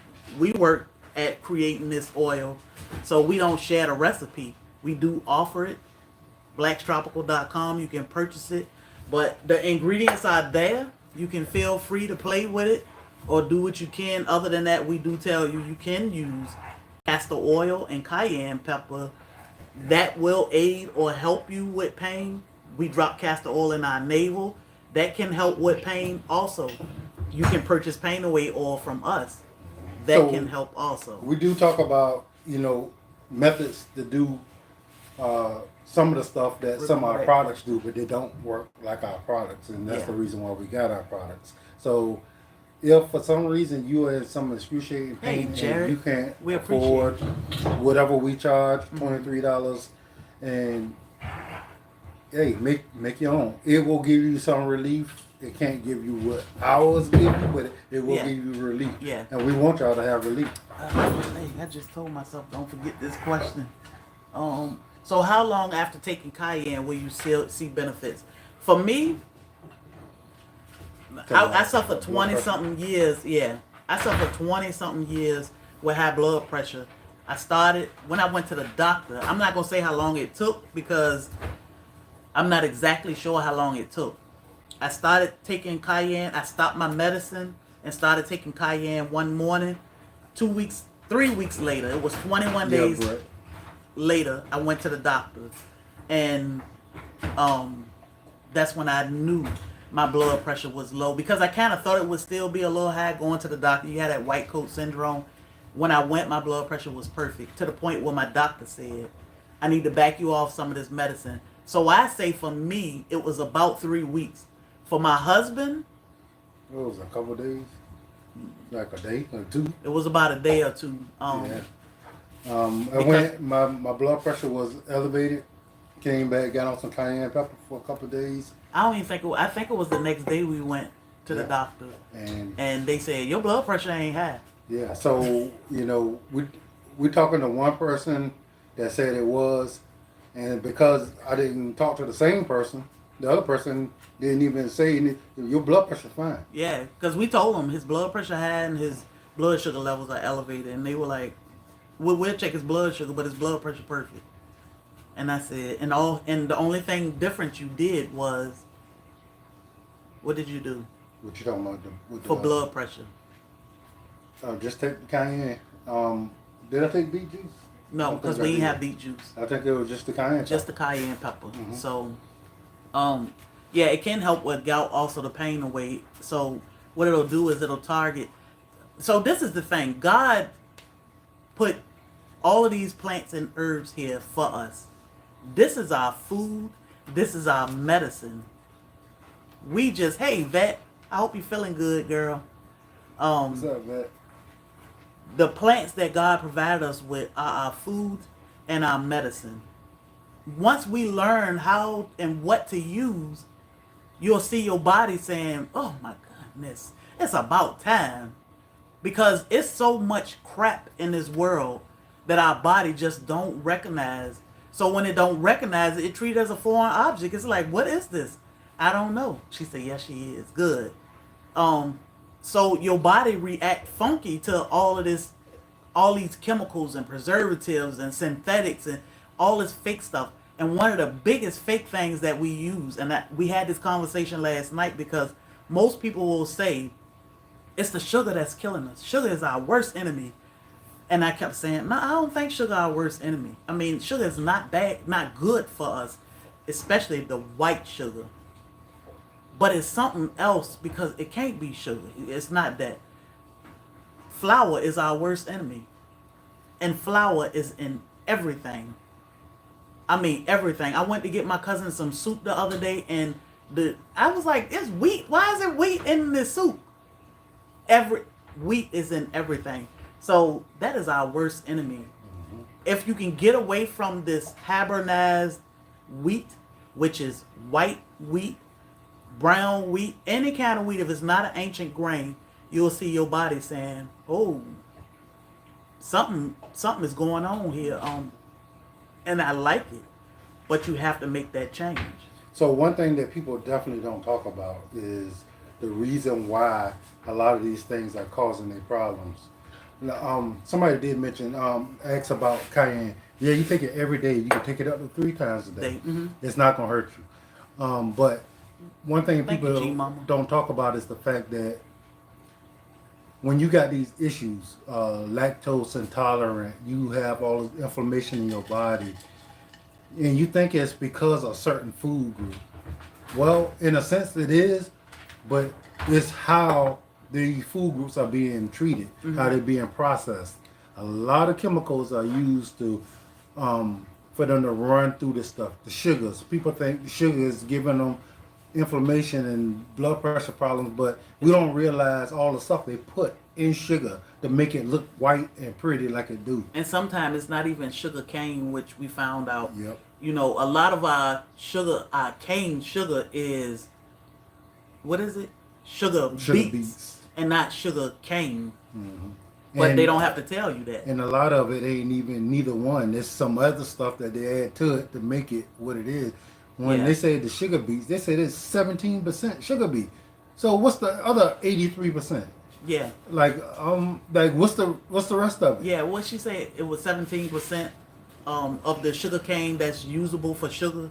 work at creating this oil, so we don't share the recipe. We do offer it. Blacktropicalhomestead.com. You can purchase it, but the ingredients are there. You can feel free to play with it or do what you can. Other than that, we do tell you can use castor oil and cayenne pepper. That will aid or help you with pain. We drop castor oil in our navel. That can help with pain also. You can purchase pain away oil from us. That can help also. We do talk about, methods to do some of the stuff that some of our products do, but they don't work like our products, and that's the reason why we got our products. So if for some reason you are in some excruciating pain and you can't afford whatever we charge, $23, and hey, make your own. It will give you some relief. It can't give you what ours give you, but it will give you relief. Yeah. And we want y'all to have relief. Hey, I just told myself, don't forget this question. So how long after taking cayenne will you see benefits? For me, I suffered 20-something years. Yeah, I suffered 20-something years with high blood pressure. I started when I went to the doctor. I'm not gonna say how long it took because I'm not exactly sure how long it took. I started taking Cayenne. I stopped my medicine and started taking Cayenne one morning. 2 weeks, 3 weeks later, it was 21 days Brett. later, I went to the doctor. And that's when I knew my blood pressure was low because I kind of thought it would still be a little high going to the doctor. You had that white coat syndrome. When I went, my blood pressure was perfect to the point where my doctor said, I need to back you off some of this medicine. So I say for me, it was about 3 weeks. For my husband, It was a couple of days, like a day or two. it was about a day or two. Yeah. I went. My blood pressure was elevated. Came back, got on some cayenne pepper for a couple of days, I don't even think I think it was the next day we went to the doctor, and they said your blood pressure ain't high. yeah. So we talking to one person that said it was, and because I didn't talk to the same person, the other person didn't even say your blood pressure's fine. Yeah, because we told him his blood pressure high and his blood sugar levels are elevated, and they were like, "We'll check his blood sugar, but his blood pressure perfect." And I said, and the only thing different you did was, what did you do What you talking about? for blood pressure? Just take the cayenne. Did I take beet juice? No, because we didn't have beet juice. I think it was just the cayenne. Just the cayenne pepper. So, yeah, it can help with gout, also the pain away. So what it'll do is it'll target. So this is the thing. God put all of these plants and herbs here for us. This is our food. This is our medicine. We just, hey, vet, I hope you're feeling good, girl. What's up, vet? The plants that God provided us with are our food and our medicine. Once we learn how and what to use, you'll see your body saying, oh my goodness, it's about time. Because it's so much crap in this world that our body just don't recognize. So when it don't recognize it, it treats it as a foreign object. It's like, what is this? I don't know. She said, yes, she is. Good. So your body react funky to all of this, all these chemicals and preservatives and synthetics and all this fake stuff. And one of the biggest fake things that we use, and we had this conversation last night because most people will say, it's the sugar that's killing us. Sugar is our worst enemy. And I kept saying, no, I don't think sugar is our worst enemy. I mean, sugar is not bad, not good for us, especially the white sugar. But it's something else because it can't be sugar. It's not that. Flour is our worst enemy. And flour is in everything. I mean, everything. I went to get my cousin some soup the other day, and I was like, it's wheat. Why is it wheat in this soup? Wheat is in everything. So that is our worst enemy. Mm-hmm. If you can get away from this hybridized wheat, which is white wheat, brown wheat, any kind of wheat, if it's not an ancient grain, you'll see your body saying, oh, something is going on here. And I like it, but you have to make that change. So one thing that people definitely don't talk about is the reason why a lot of these things are causing their problems. Somebody did mention, ask about cayenne. Yeah, you take it every day. You can take it up to 3 times a day. Mm-hmm. It's not going to hurt you. But one thing people don't talk about is the fact that when you got these issues, lactose intolerant, you have all this inflammation in your body, and you think it's because of certain food group. Well, in a sense it is, but it's how the food groups are being treated, how they're being processed. A lot of chemicals are used to for them to run through this stuff. The sugars. People think the sugar is giving them inflammation and blood pressure problems, but we don't realize all the stuff they put in sugar to make it look white and pretty like it do. And sometimes it's not even sugar cane, which we found out. Yep. You know, a lot of our sugar, our cane sugar is, what is it? Sugar beets. And not sugar cane. Mm-hmm. But they don't have to tell you that. And a lot of it ain't even neither one. There's some other stuff that they add to it to make it what it is. When they say the sugar beets, they say there's 17% sugar beet. So what's the other 83%? Yeah. Like what's the rest of it? Yeah, what she said, it was 17% of the sugar cane that's usable for sugar.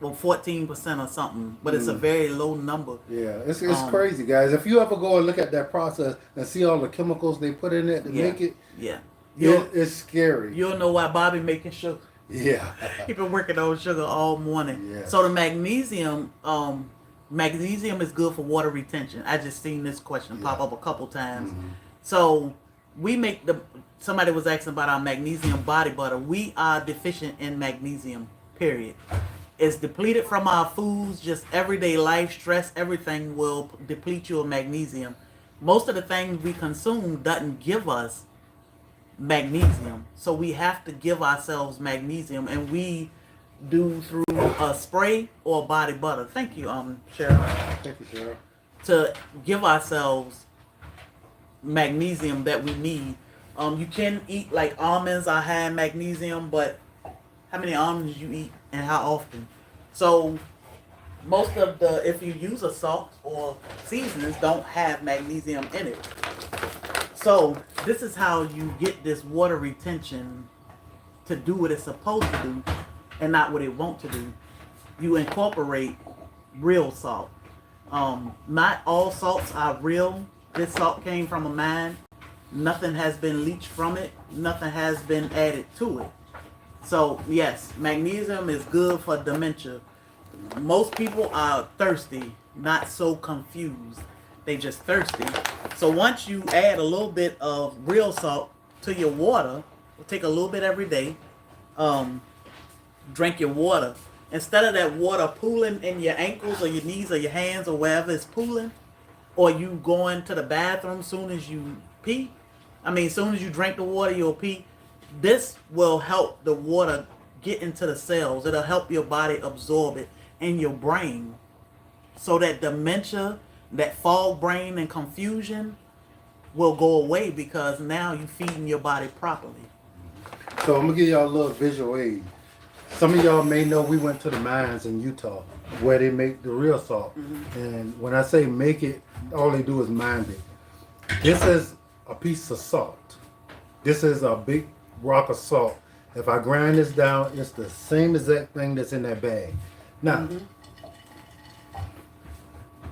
Well, 14% or something, but it's a very low number. Yeah, it's crazy, guys. If you ever go and look at that process and see all the chemicals they put in it to make it, Yeah. it's scary. You'll know why Bobby making sugar. Yeah. He been working on sugar all morning. Yes. So the magnesium, magnesium is good for water retention. I just seen this question pop up a couple times. So we make somebody was asking about our magnesium body butter. We are deficient in magnesium, period. It's depleted from our foods, just everyday life, stress, everything will deplete you of magnesium. Most of the things we consume doesn't give us magnesium. So we have to give ourselves magnesium, and we do through a spray or body butter. Thank you, Cheryl. Thank you, Cheryl. To give ourselves magnesium that we need. You can eat like almonds are high in magnesium, but how many almonds you eat and how often? So most of if you use a salt or seasonings, don't have magnesium in it. So this is how you get this water retention to do what it's supposed to do and not what it wants to do. You incorporate real salt. Not all salts are real. This salt came from a mine. Nothing has been leached from it. Nothing has been added to it. So yes, magnesium is good for dementia. Most people are thirsty, not so confused. They just thirsty. So once you add a little bit of real salt to your water, take a little bit every day, drink your water. Instead of that water pooling in your ankles or your knees or your hands or wherever it's pooling, or you going to the bathroom soon as you pee, soon as you drink the water, you'll pee. This will help the water get into the cells. It'll help your body absorb it in your brain, so that dementia, that fog brain and confusion will go away, because now you're feeding your body properly. So I'm gonna give y'all a little visual aid. Some of y'all may know we went to the mines in Utah where they make the real salt. And when I say make it, all they do is mine it. This is a piece of salt. This is a big rock of salt. If I grind this down, it's the same exact thing that's in that bag. Now,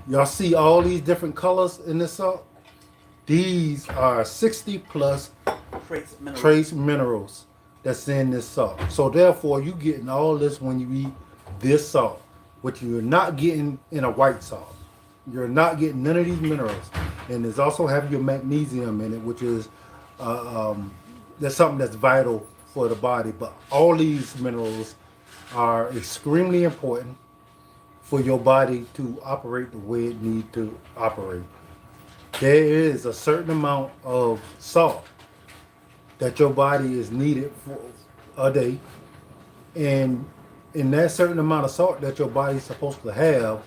y'all see all these different colors in this salt? These are 60 plus trace minerals that's in this salt. So therefore, you're getting all this when you eat this salt, which you're not getting in a white salt. You're not getting none of these minerals. And there's also have your magnesium in it, which is that's something that's vital for the body. But all these minerals are extremely important for your body to operate the way it needs to operate. There is a certain amount of salt that your body is needed for a day, and in that certain amount of salt that your body is supposed to have,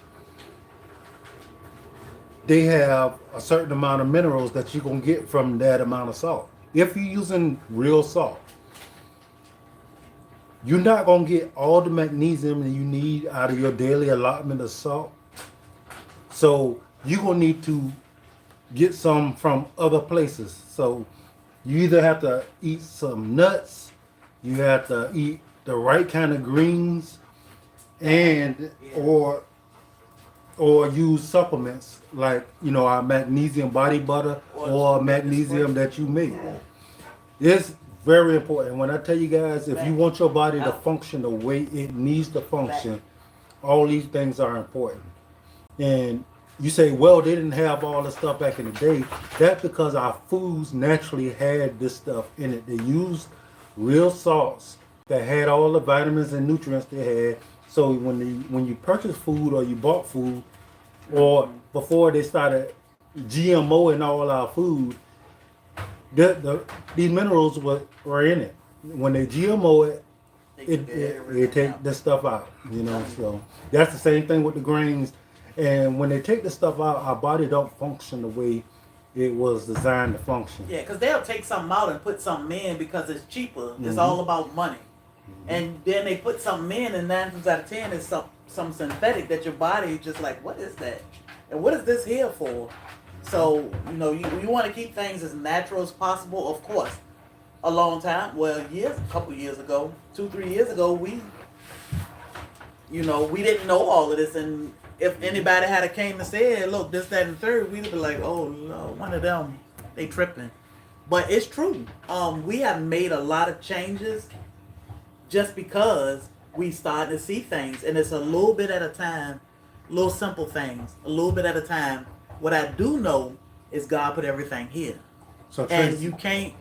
they have a certain amount of minerals that you're going to get from that amount of salt. If you're using real salt, you're not going to get all the magnesium that you need out of your daily allotment of salt. So you're going to need to get some from other places. So you either have to eat some nuts, you have to eat the right kind of greens, and or use supplements like our magnesium body butter or magnesium that you make. It's very important. When I tell you guys, if you want your body to function the way it needs to function, all these things are important. And you say, well, they didn't have all this stuff back in the day. That's because our foods naturally had this stuff in it. They used real salts that had all the vitamins and nutrients they had. So when you purchase food or you bought food, or before they started GMO in all our food, these minerals were in it. When they GMO it, it take this stuff out. So that's the same thing with the grains. And when they take the stuff out, our body don't function the way it was designed to function. Yeah, because they'll take something out and put something in because it's cheaper. It's all about money. And then they put something in, and 9 times out of 10 is some synthetic that your body is just like, what is that? And what is this here for? So, you know, you want to keep things as natural as possible, of course. A long time, well, a couple years ago, 2-3 years ago, we didn't know all of this, and if anybody had came and said, look, this, that, and the third, we'd be like, oh no, one of them, they tripping. But it's true. We have made a lot of changes just because we started to see things, and it's a little bit at a time, little simple things, a little bit at a time. What I do know is God put everything here, So and Tracy, you can't.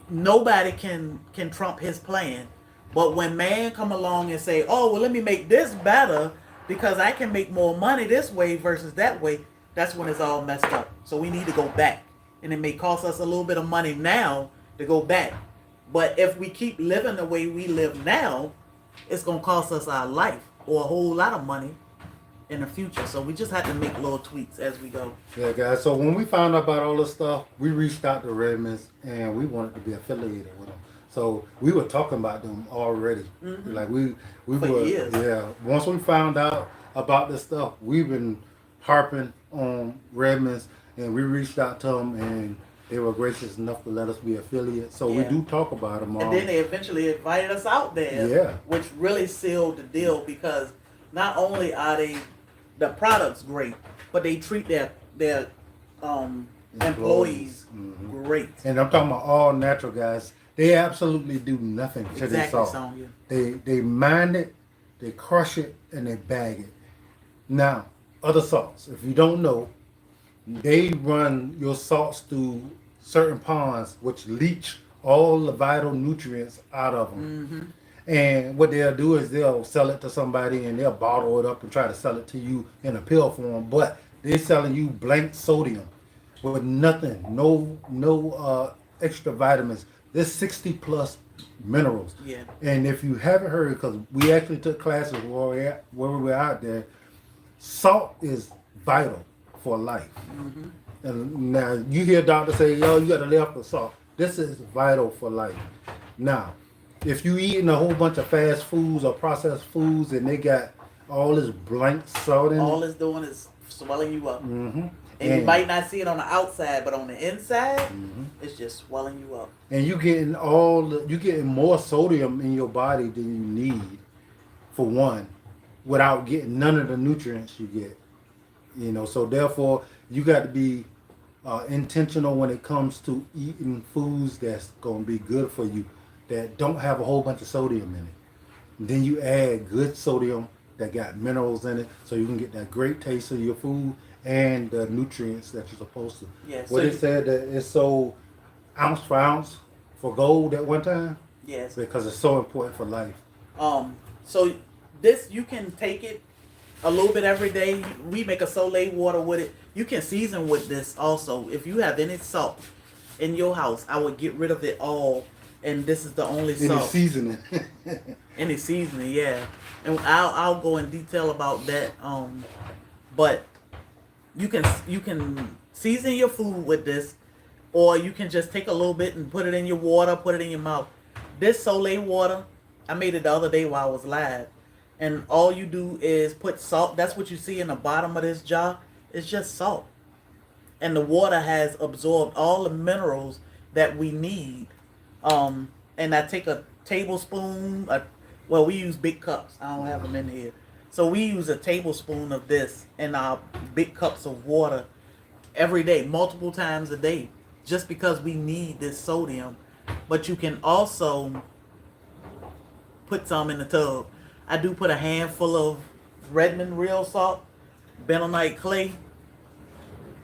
Nobody can trump His plan. But when man come along and say, "Oh, well, let me make this better because I can make more money this way versus that way," that's when it's all messed up. So we need to go back, and it may cost us a little bit of money now to go back. But if we keep living the way we live now, it's gonna cost us our life or a whole lot of money in the future. So we just have to make little tweaks as we go. yeah, guys. So when we found out about all this stuff, we reached out to Redmond's and we wanted to be affiliated with them. So we were talking about them already. Mm-hmm. Like we For were, years. yeah. Once we found out about this stuff, we've been harping on Redmond's, and we reached out to them, and they were gracious enough to let us be affiliates. So we Yeah. do talk about them. And then they eventually invited us out there, Yeah. which really sealed the deal because not only are the products great, but they treat their employees Mhm. great. And I'm talking about all natural guys. They absolutely do nothing to this Exactly, salt. Sonya. They mine it, they crush it, and they bag it. Now, other salts, if you don't know, they run your salts through certain ponds, which leach all the vital nutrients out of them. Mm-hmm. And what they'll do is they'll sell it to somebody and they'll bottle it up and try to sell it to you in a pill form. But they're selling you blank sodium with nothing, no extra vitamins. There's 60 plus minerals. Yeah. And if you haven't heard, because we actually took classes where we were out there, salt is vital for life. Mm-hmm. And now you hear doctors say, yo, you got to lay off the salt. This is vital for life. Now, if you eating a whole bunch of fast foods or processed foods and they got all this blank salt in All it, it's doing is swelling you up. mm-hmm. And you might not see it on the outside, but on the inside, Mm-hmm. it's just swelling you up. And you getting more sodium in your body than you need, for one, without getting none of the nutrients you get. You know, so therefore you got to be intentional when it comes to eating foods that's going to be good for you, that don't have a whole bunch of sodium in it. And then you add good sodium that got minerals in it, so you can get that great taste of your food and the nutrients that you're supposed to. Yes. What it said that it's sold ounce for ounce for gold at one time, Yes. because it's so important for life. So this, you can take it a little bit every day. We make a Soleil water with it. You can season with this also. If you have any salt in your house, I would get rid of it all. And this is the only Any salt. seasoning. Any seasoning, yeah. And I'll go in detail about that. But you can season your food with this, or you can just take a little bit and put it in your water, put it in your mouth. This Soleil water, I made it the other day while I was live. And all you do is put salt. That's what you see in the bottom of this jar. It's just salt. And the water has absorbed all the minerals that we need. And I take a tablespoon, well, we use big cups. I don't have them in here. So we use a tablespoon of this in our big cups of water every day, multiple times a day, just because we need this sodium. But you can also put some in the tub. I do put a handful of Redmond real salt, Bentonite clay,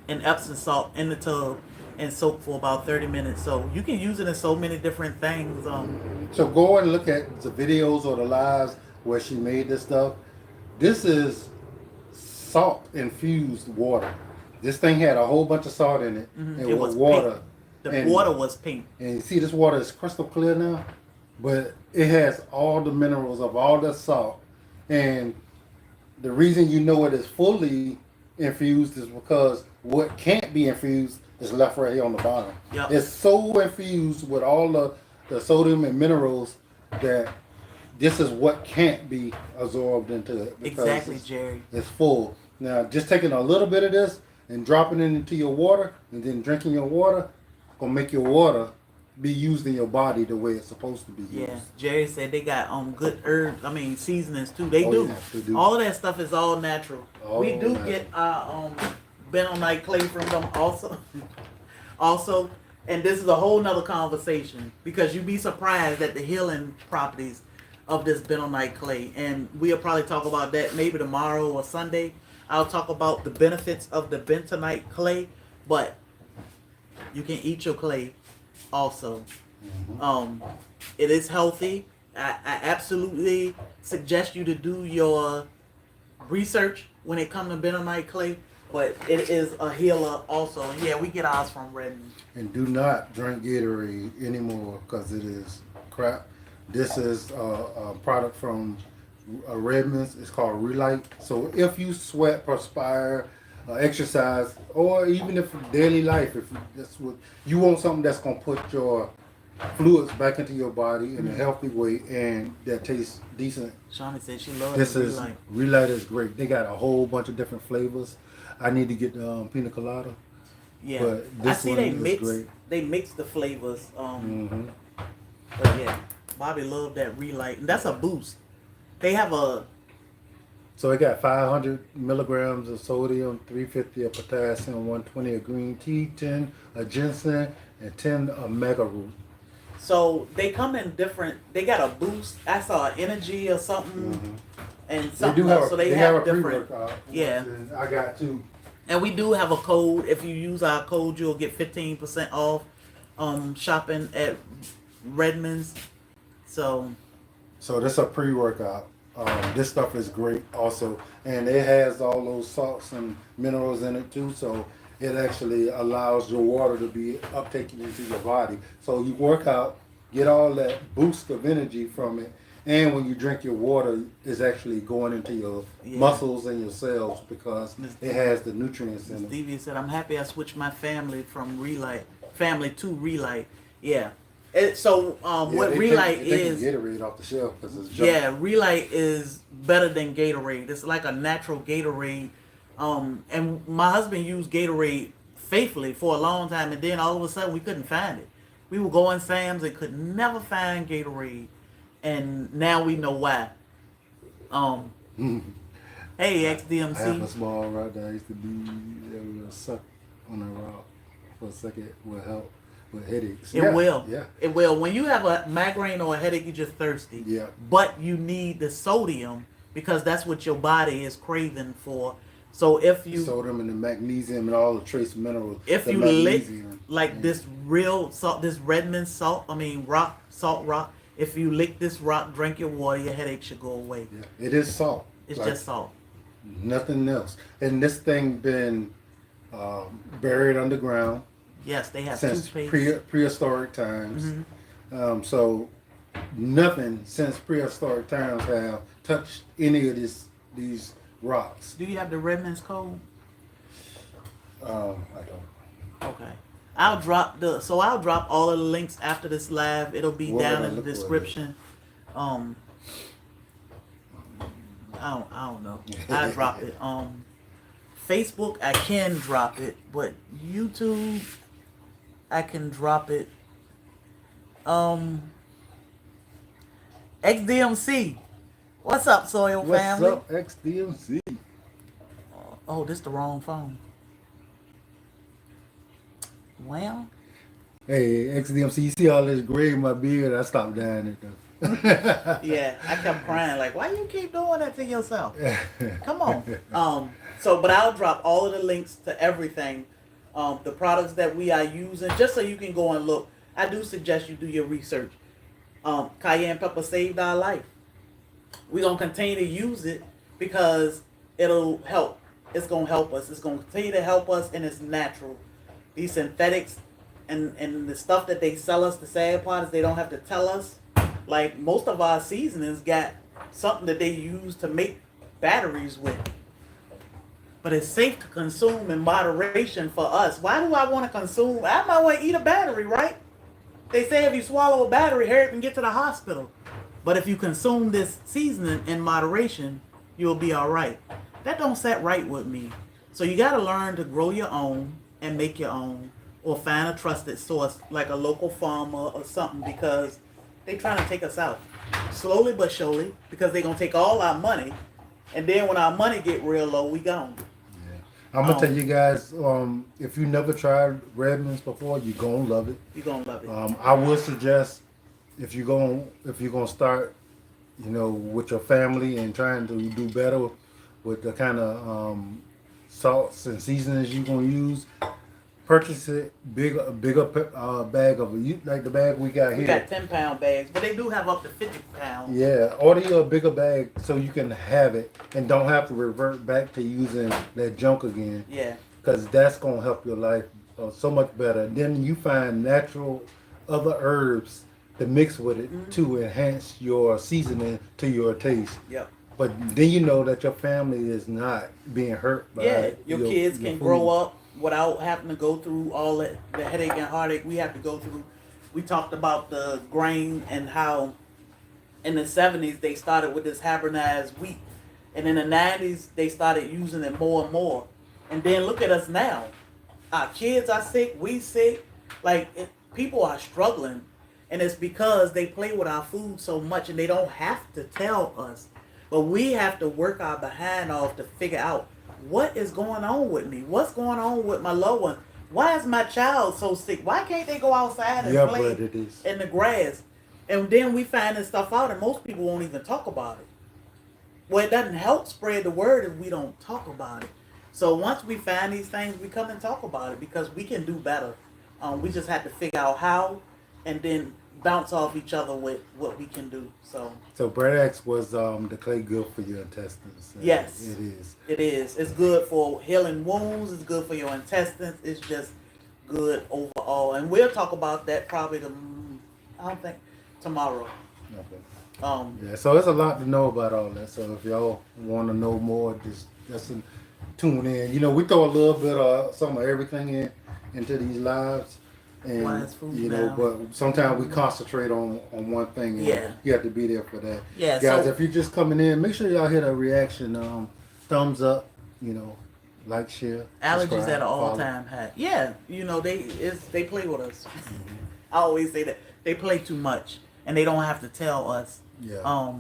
and Epsom salt in the tub and soak for about 30 minutes. So you can use it in so many different things. So go and look at the videos or the lives where she made this stuff. This is salt infused water. This thing had a whole bunch of salt in it. Mhm. And It with was water. pink. The water was pink. And you see this water is crystal clear now, but it has all the minerals of all the salt. And the reason you know it is fully infused is because what can't be infused is left right here on the bottom. Yep. It's so infused with all the sodium and minerals that this is what can't be absorbed into it. Because Exactly, Jerry. it's full. Now, just taking a little bit of this and dropping it into your water and then drinking your water gonna make your water be used in your body the way it's supposed to be used. Yeah, Jerry said they got good herbs. I mean seasonings too. They Oh, do. yeah, they do. All of that stuff is all natural. All we do natural. get our bentonite clay from them also. Also, and this is a whole nother conversation because you'd be surprised at the healing properties of this bentonite clay, and we'll probably talk about that maybe tomorrow or Sunday. I'll talk about the benefits of the bentonite clay, but you can eat your clay also. It is healthy. I absolutely suggest you to do your research when it comes to bentonite clay, but it is a healer also. And yeah, we get ours from Redmond. And do not drink Gatorade anymore because it is crap. This is a product from Redmond. It's called Relite. So if you sweat, perspire, exercise, or even if daily life, if that's what you want, something that's gonna put your fluids back into your body in a healthy way and that tastes decent. Shawnee said she loves This is Relite. Relite is great. They got a whole bunch of different flavors. I need to get the pina colada. Yeah, But I this see one they is mix. great. They mix the flavors. But yeah, Bobby loved that Relite, and that's a boost. They have a So it got 500 milligrams of sodium, 350 of potassium, 120 of green tea, 10 of ginseng, and 10 of mega root. so they come in different. They got a boost. I saw energy or something, and They something do have else. a, So they they have have a different. pre-workout. Yeah. And I got two. And we do have a code. If you use our code, you'll get 15% off shopping at Redmond's. So So this is a pre-workout. This stuff is great also. And it has all those salts and minerals in it too. So it actually allows your water to be uptaken into your body. So you work out, get all that boost of energy from it. And when you drink your water, it's actually going into your muscles and your cells because it has the nutrients in it. Stevie said, "I'm happy I switched my family from family to Relite." Yeah. So what they Relite take, they is? can Gatorade off the shelf because it's junk. Yeah, Relite is better than Gatorade. It's like a natural Gatorade. And my husband used Gatorade faithfully for a long time, and then all of a sudden we couldn't find it. We would go in Sam's and could never find Gatorade, and now we know why. Hey, I have a XDMC. small rock that I used to be able to suck on a rock for a second will help with headaches. It will. Yeah. It will. When you have a migraine or a headache, you're just thirsty. Yeah. But you need the sodium because that's what your body is craving for. So if you Sodium and the magnesium and all the trace minerals. if the you lick magnesium. like this real salt, this Redmond salt, salt rock. If you lick this rock, drink your water, your headache should go away. Yeah. It is salt. It's Like, just salt. nothing else. And this thing been buried underground Yes, they have since toothpaste. prehistoric times. Mm-hmm. So nothing since prehistoric times have touched any of these rocks. Do you have the Redmond's code? I don't. Okay. I'll drop all of the links after this live. It'll be What down would I in the look for? description. I don't know. I drop it. Facebook I can drop it, but YouTube I can drop it. XDMC. What's up, Soil Family? What's up, XDMC? Oh, this the wrong phone. Well, Hey, XDMC, you see all this gray in my beard? I stopped dying it though. yeah, I kept crying like, why you keep doing that to yourself? Come on. But I'll drop all of the links to everything, the products that we are using, just so you can go and look. I do suggest you do your research. Cayenne pepper saved our life. We're gonna continue to use it because it'll help. It's gonna help us. It's gonna continue to help us, and it's natural. These synthetics and the stuff that they sell us, the sad part is they don't have to tell us. Like most of our seasonings got something that they use to make batteries with. But it's safe to consume in moderation for us. Why do I want to consume? I might want to eat a battery, right? They say if you swallow a battery, hurry up and get to the hospital. But if you consume this seasoning in moderation, you'll be all right. That don't set right with me. So you got to learn to grow your own and make your own, or find a trusted source like a local farmer or something, because they trying to take us out slowly but surely, because they gonna take all our money, and then when our money get real low, we gone. Yeah. I'm gonna tell you guys, if you never tried Redmonds before, you're gonna love it. You gonna love it. I would suggest if you're gonna start, with your family and trying to do better with the kind of salts and seasonings you're gonna use, purchase it a bigger bag of like the bag we got We here. got 10-pound bags, but they do have up to 50 pounds. Yeah, order you a bigger bag so you can have it and don't have to revert back to using that junk again. Yeah. Because that's gonna help your life so much better. Then you find natural other herbs to mix with it to enhance your seasoning to your taste. Yep. But then you know that your family is not being hurt by your kids can food. grow up without having to go through all the headache and heartache we have to go through. We talked about the grain and how in the 70s they started with this hybridized wheat, and in the 90s they started using it more and more. And then look at us now. Our kids are sick, we sick. People are struggling, and it's because they play with our food so much, and they don't have to tell us. But we have to work our behind off to figure out what is going on with me. What's going on with my loved one? Why is my child so sick? Why can't they go outside and play in the grass? And then we find this stuff out, and most people won't even talk about it. Well, it doesn't help spread the word if we don't talk about it. So once we find these things, we come and talk about it, because we can do better. We just have to figure out how, and then bounce off each other with what we can do. So Brad X was the clay good for your intestines. Yes, it is. It is. It's good for healing wounds. It's good for your intestines. It's just good overall. And we'll talk about that probably tomorrow. Okay. Yeah. So there's a lot to know about all that. So if y'all want to know more, just tune in. We throw a little bit of some of everything into these lives. And but sometimes we concentrate on one thing, and you have to be there for that. Yeah, guys, if you're just coming in, make sure y'all hit a reaction, thumbs up, like, share. Allergies at an all-time high. Yeah, they play with us. Mm-hmm. I always say that they play too much, and they don't have to tell us. Yeah.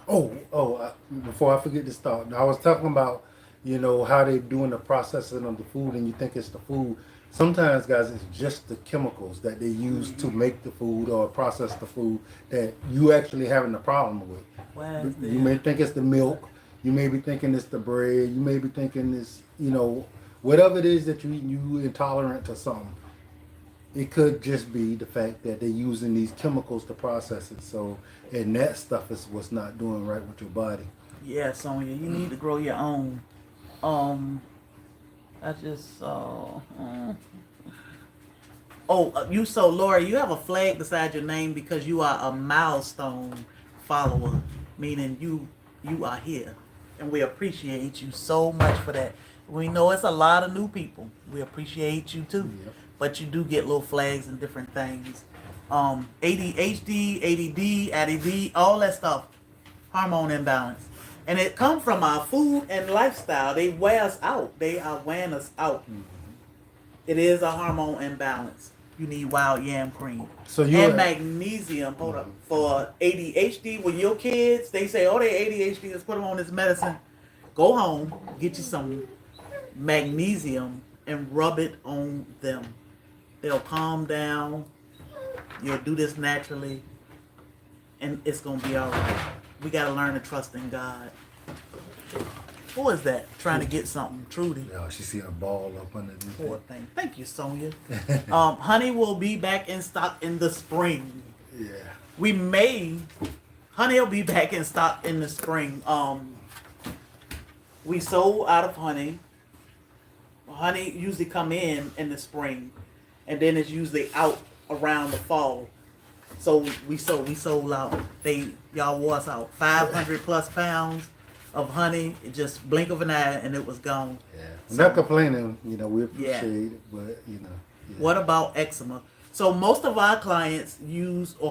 Before I forget this thought, I was talking about how they doing the processing of the food, and you think it's the food. Sometimes, guys, it's just the chemicals that they use to make the food or process the food that you actually having a problem with. You may think it's the milk. You may be thinking it's the bread. You may be thinking it's, whatever it is that you intolerant to something. It could just be the fact that they're using these chemicals to process it. So, and that stuff is what's not doing right with your body. Yeah, Sonia, you need to grow your own. I just saw. Laura, you have a flag beside your name because you are a milestone follower, meaning you are here, and we appreciate you so much for that. We know it's a lot of new people. We appreciate you too, but you do get little flags and different things. ADHD, ADD, all that stuff, hormone imbalance. And it comes from our food and lifestyle. They wear us out. They are wearing us out. Mm-hmm. It is a hormone imbalance. You need wild yam cream. And magnesium. Hold up. For ADHD, with your kids, they say, they ADHD, let's put them on this medicine. Go home, get you some magnesium, and rub it on them. They'll calm down. You'll do this naturally. And it's going to be all right. We got to learn to trust in God. Who is that trying to get something? Trudy. Yeah, she see a ball up underneath. Poor thing. Thank you, Sonia. Honey will be back in stock in the spring. Yeah. Honey will be back in stock in the spring. We sold out of honey. Honey usually come in the spring, and then it's usually out around the fall. So we sold out. Y'all wore us out. 500 plus pounds of honey. It just blink of an eye and it was gone. Yeah. So, not complaining, we appreciate it, but Yeah. What about eczema? So most of our clients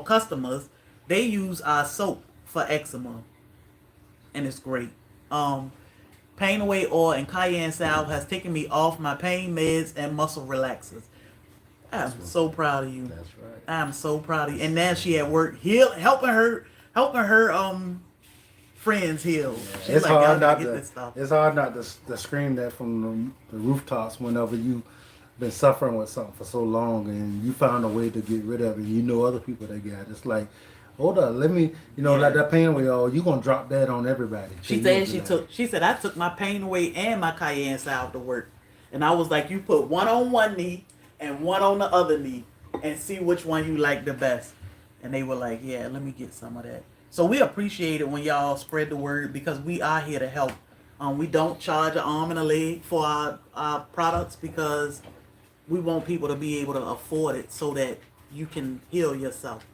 customers, they use our soap for eczema, and it's great. Pain Away Oil and Cayenne Salve has taken me off my pain meds and muscle relaxers. I'm so proud of you. That's right. I'm so proud of you. And now she at work helping her friends heal. Yeah, She's it's like, hard y'all not gotta get to. this stuff. It's hard not to scream that from the rooftops whenever you've been suffering with something for so long and you found a way to get rid of it. You know other people that got it. It's like, hold up, let me, like that pain away. Oh, you gonna drop that on everybody? She said I took my Pain Away and my Cayenne Salve to work, and I was like, you put one on one knee and one on the other knee, and see which one you like the best. And they were like, yeah, let me get some of that. So we appreciate it when y'all spread the word because we are here to help. We don't charge an arm and a leg for our products because we want people to be able to afford it so that you can heal yourself.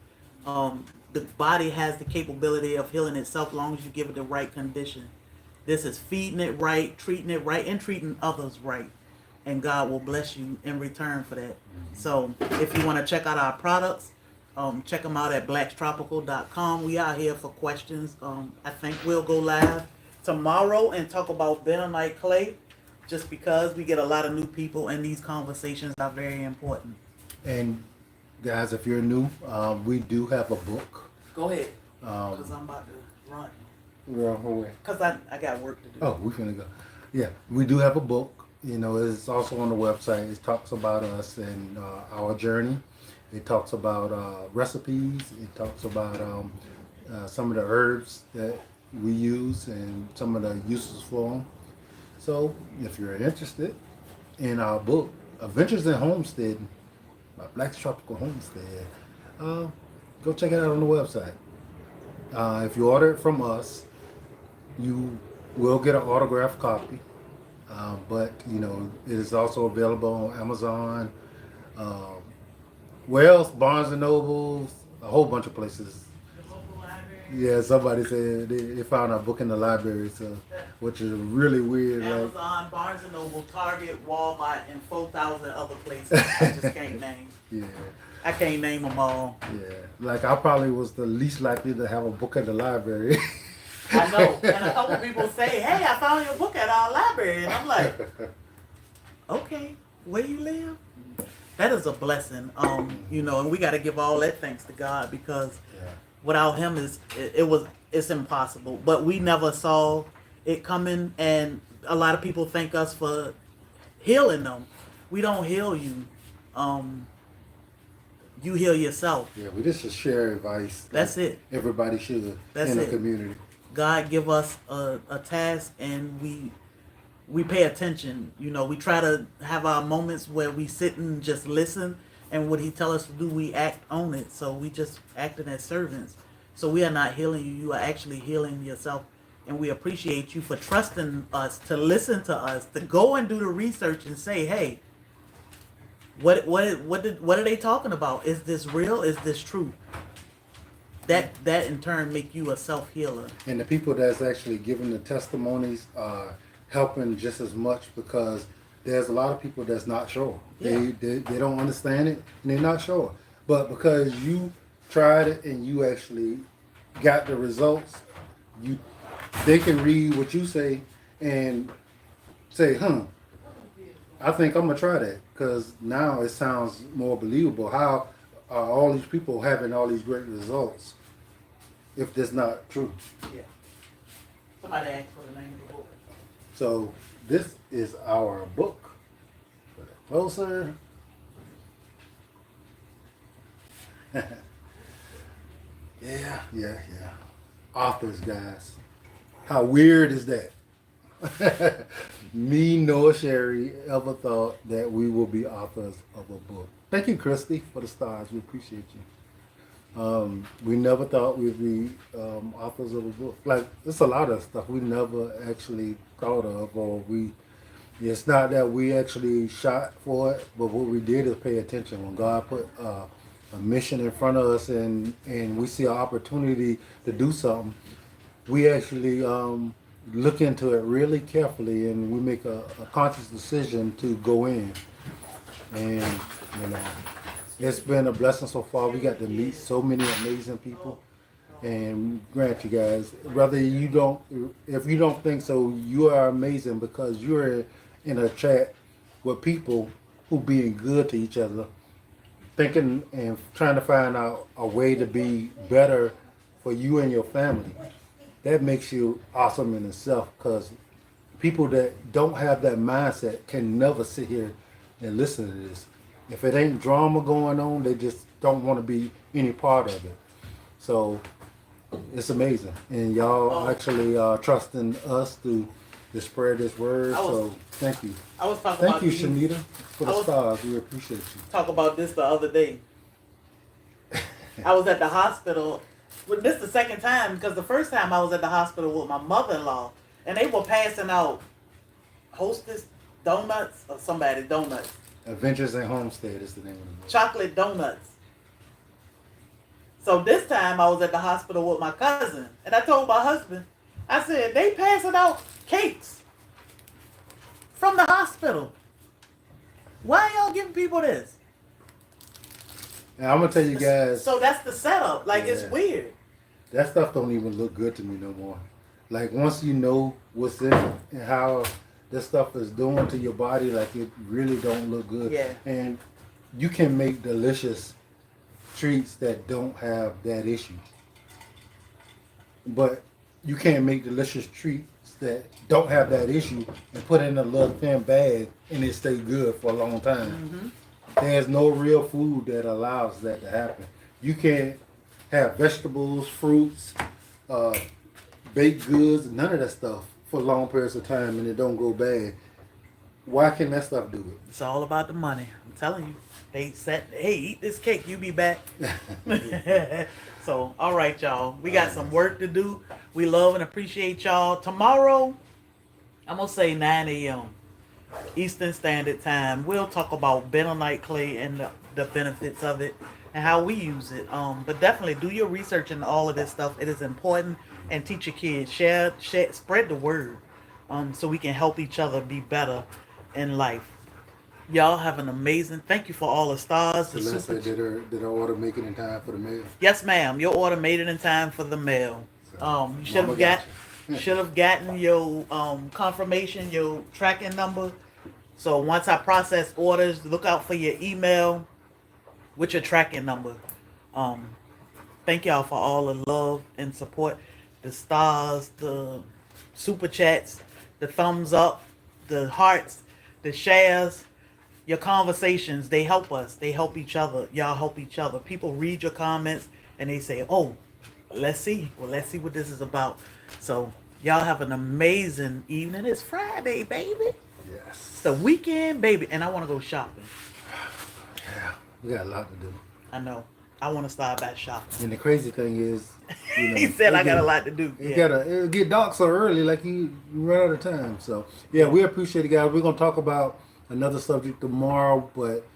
The body has the capability of healing itself as long as you give it the right condition. This is feeding it right, and treating others right. And God will bless you in return for that. So if you want to check out our products, check them out at blacktropical.com. We are here for questions. I think we'll go live tomorrow and talk about bentonite clay just because we get a lot of new people and these conversations are very important. And guys, if you're new, we do have a book. Go ahead, because I'm about to run. We're on our way. Because I got work to do. Oh, we're finna go. Yeah, we do have a book. It's also on the website. It talks about us and our journey. It talks about recipes. It talks about some of the herbs that we use and some of the uses for them. So, if you're interested in our book, Adventures in Homesteading by Black's Tropical Homestead, go check it out on the website. If you order it from us, you will get an autographed copy. But it is also available on Amazon, where else? Barnes and Nobles, a whole bunch of places. The local library. Yeah, somebody said they found our book in the library, so which is really weird. Amazon, Barnes and Noble, Target, Walmart, and 4,000 other places. I just can't name. Yeah. I can't name them all. Yeah, like I probably was the least likely to have a book at the library. I know. And a couple people say, hey, I found your book at our library. And I'm like, okay, where you live? That is a blessing. And we got to give all that thanks to God because without him it's impossible. But we never saw it coming, and a lot of people thank us for healing them. We don't heal you. You heal yourself. Yeah, we just share advice. That's it. Everybody should in the community. God give us a task, and we pay attention. We try to have our moments where we sit and just listen, and what he tell us to do, we act on it. So we just acting as servants. So we are not healing you. You are actually healing yourself, and we appreciate you for trusting us to listen to us, to go and do the research and say, hey, what are they talking about? Is this real? Is this true? That in turn make you a self-healer. And the people that's actually giving the testimonies are helping just as much because there's a lot of people that's not sure. Yeah. They don't understand it and they're not sure. But because you tried it and you actually got the results, they can read what you say and say, I think I'm going to try that because now it sounds more believable. How are all these people having all these great results if that's not true? Yeah. Somebody asked for the name of the book. So this is our book. Put it closer. Yeah. Authors, guys. How weird is that? Me nor Sherry ever thought that we will be authors of a book. Thank you, Christy, for the stars. We appreciate you. We never thought we'd be authors of a book. Like, there's a lot of stuff we never actually thought of, or it's not that we actually shot for it, but what we did is pay attention. When God put a mission in front of us and we see an opportunity to do something, we actually look into it really carefully and we make a conscious decision to go in. And, it's been a blessing so far. We got to meet so many amazing people. And grant you guys, whether you don't, if you don't think so, you are amazing because you're in a chat with people who being good to each other, thinking and trying to find out a way to be better for you and your family. That makes you awesome in itself because people that don't have that mindset can never sit here and listen to this. If it ain't drama going on, they just don't want to be any part of it. So it's amazing, and y'all actually trusting us to spread this word. So thank you. I was talking Thank about you, these- Shanita, for the stars. We appreciate you. Talk about this the other day. I was at the hospital. Well, this the second time because the first time I was at the hospital with my mother-in-law, and they were passing out Hostess donuts or somebody donuts, Adventures in Homestead is the name of the book. chocolate donuts. So this time I was at the hospital with my cousin, and I told my husband, I said, they passing out cakes from the hospital. Why y'all giving people this? And I'm gonna tell you guys, So that's the setup. Like, Yeah. it's weird. that stuff don't even look good to me no more. Like once you know what's in it and how this stuff is doing to your body, like it really don't look good. Yeah. And you can make delicious treats that don't have that issue. But you can't make delicious treats that don't have that issue and put it in a little thin bag and it stay good for a long time. There's no real food that allows that to happen. You can't have vegetables, fruits, baked goods, none of that stuff for long periods of time and it don't go bad. Why can that stuff do it? It's all about the money. I'm telling you. They said, hey, eat this cake. You be back. So, all right, y'all. We got some work to do. We love and appreciate y'all. Tomorrow, I'm going to say 9 a.m. Eastern Standard Time. We'll talk about bentonite clay and the benefits of it and how we use it. But definitely do your research into all of this stuff. It is important. And teach your kids. Share, spread the word so we can help each other be better in life. Y'all have an amazing. Thank you for all the stars. The Celeste said, did her order make it in time for the mail? Yes, ma'am. Your order made it in time for the mail. You should Mama have got should have gotten your confirmation, your tracking number. So once I process orders, look out for your email with your tracking number. Thank y'all for all the love and support. The stars, the super chats, the thumbs up, the hearts, the shares. Your conversations, they help us. They help each other. Y'all help each other. People read your comments and they say, oh, let's see. Well, let's see what this is about. So y'all have an amazing evening. It's Friday, baby. Yes. It's the weekend, baby. And I want to go shopping. Yeah, we got a lot to do. I know. I want to start back shopping. And the crazy thing is, you know, He said I got a lot to do. It'll get dark so early, like you run out of time. So yeah, we appreciate it, guys. We're gonna talk about another subject tomorrow, but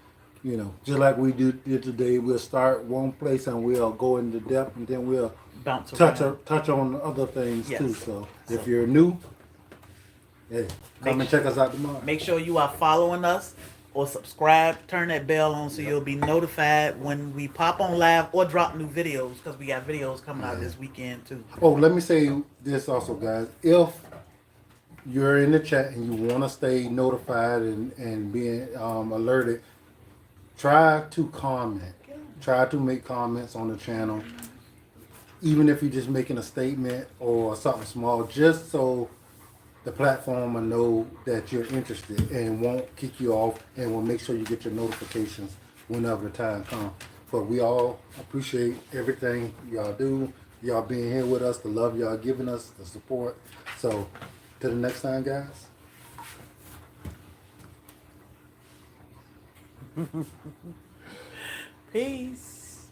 you know, just like we did today, we'll start one place and we'll go into depth, and then we'll Bounce touch around. on other things Yes. too. So if you're new, hey, come Make and check us out tomorrow. Make sure you are following us or subscribe. Turn that bell on so you'll be notified when we pop on live or drop new videos, because we got videos coming out this weekend too. Oh, let me say this also, guys. If you're in the chat and you want to stay notified and being alerted, try to comment. Try to make comments on the channel. Even if you're just making a statement or something small, just so the platform will know that you're interested and won't kick you off, and will make sure you get your notifications whenever the time comes. But we all appreciate everything y'all do, y'all being here with us, the love y'all giving us, the support. So till the next time, guys. Peace.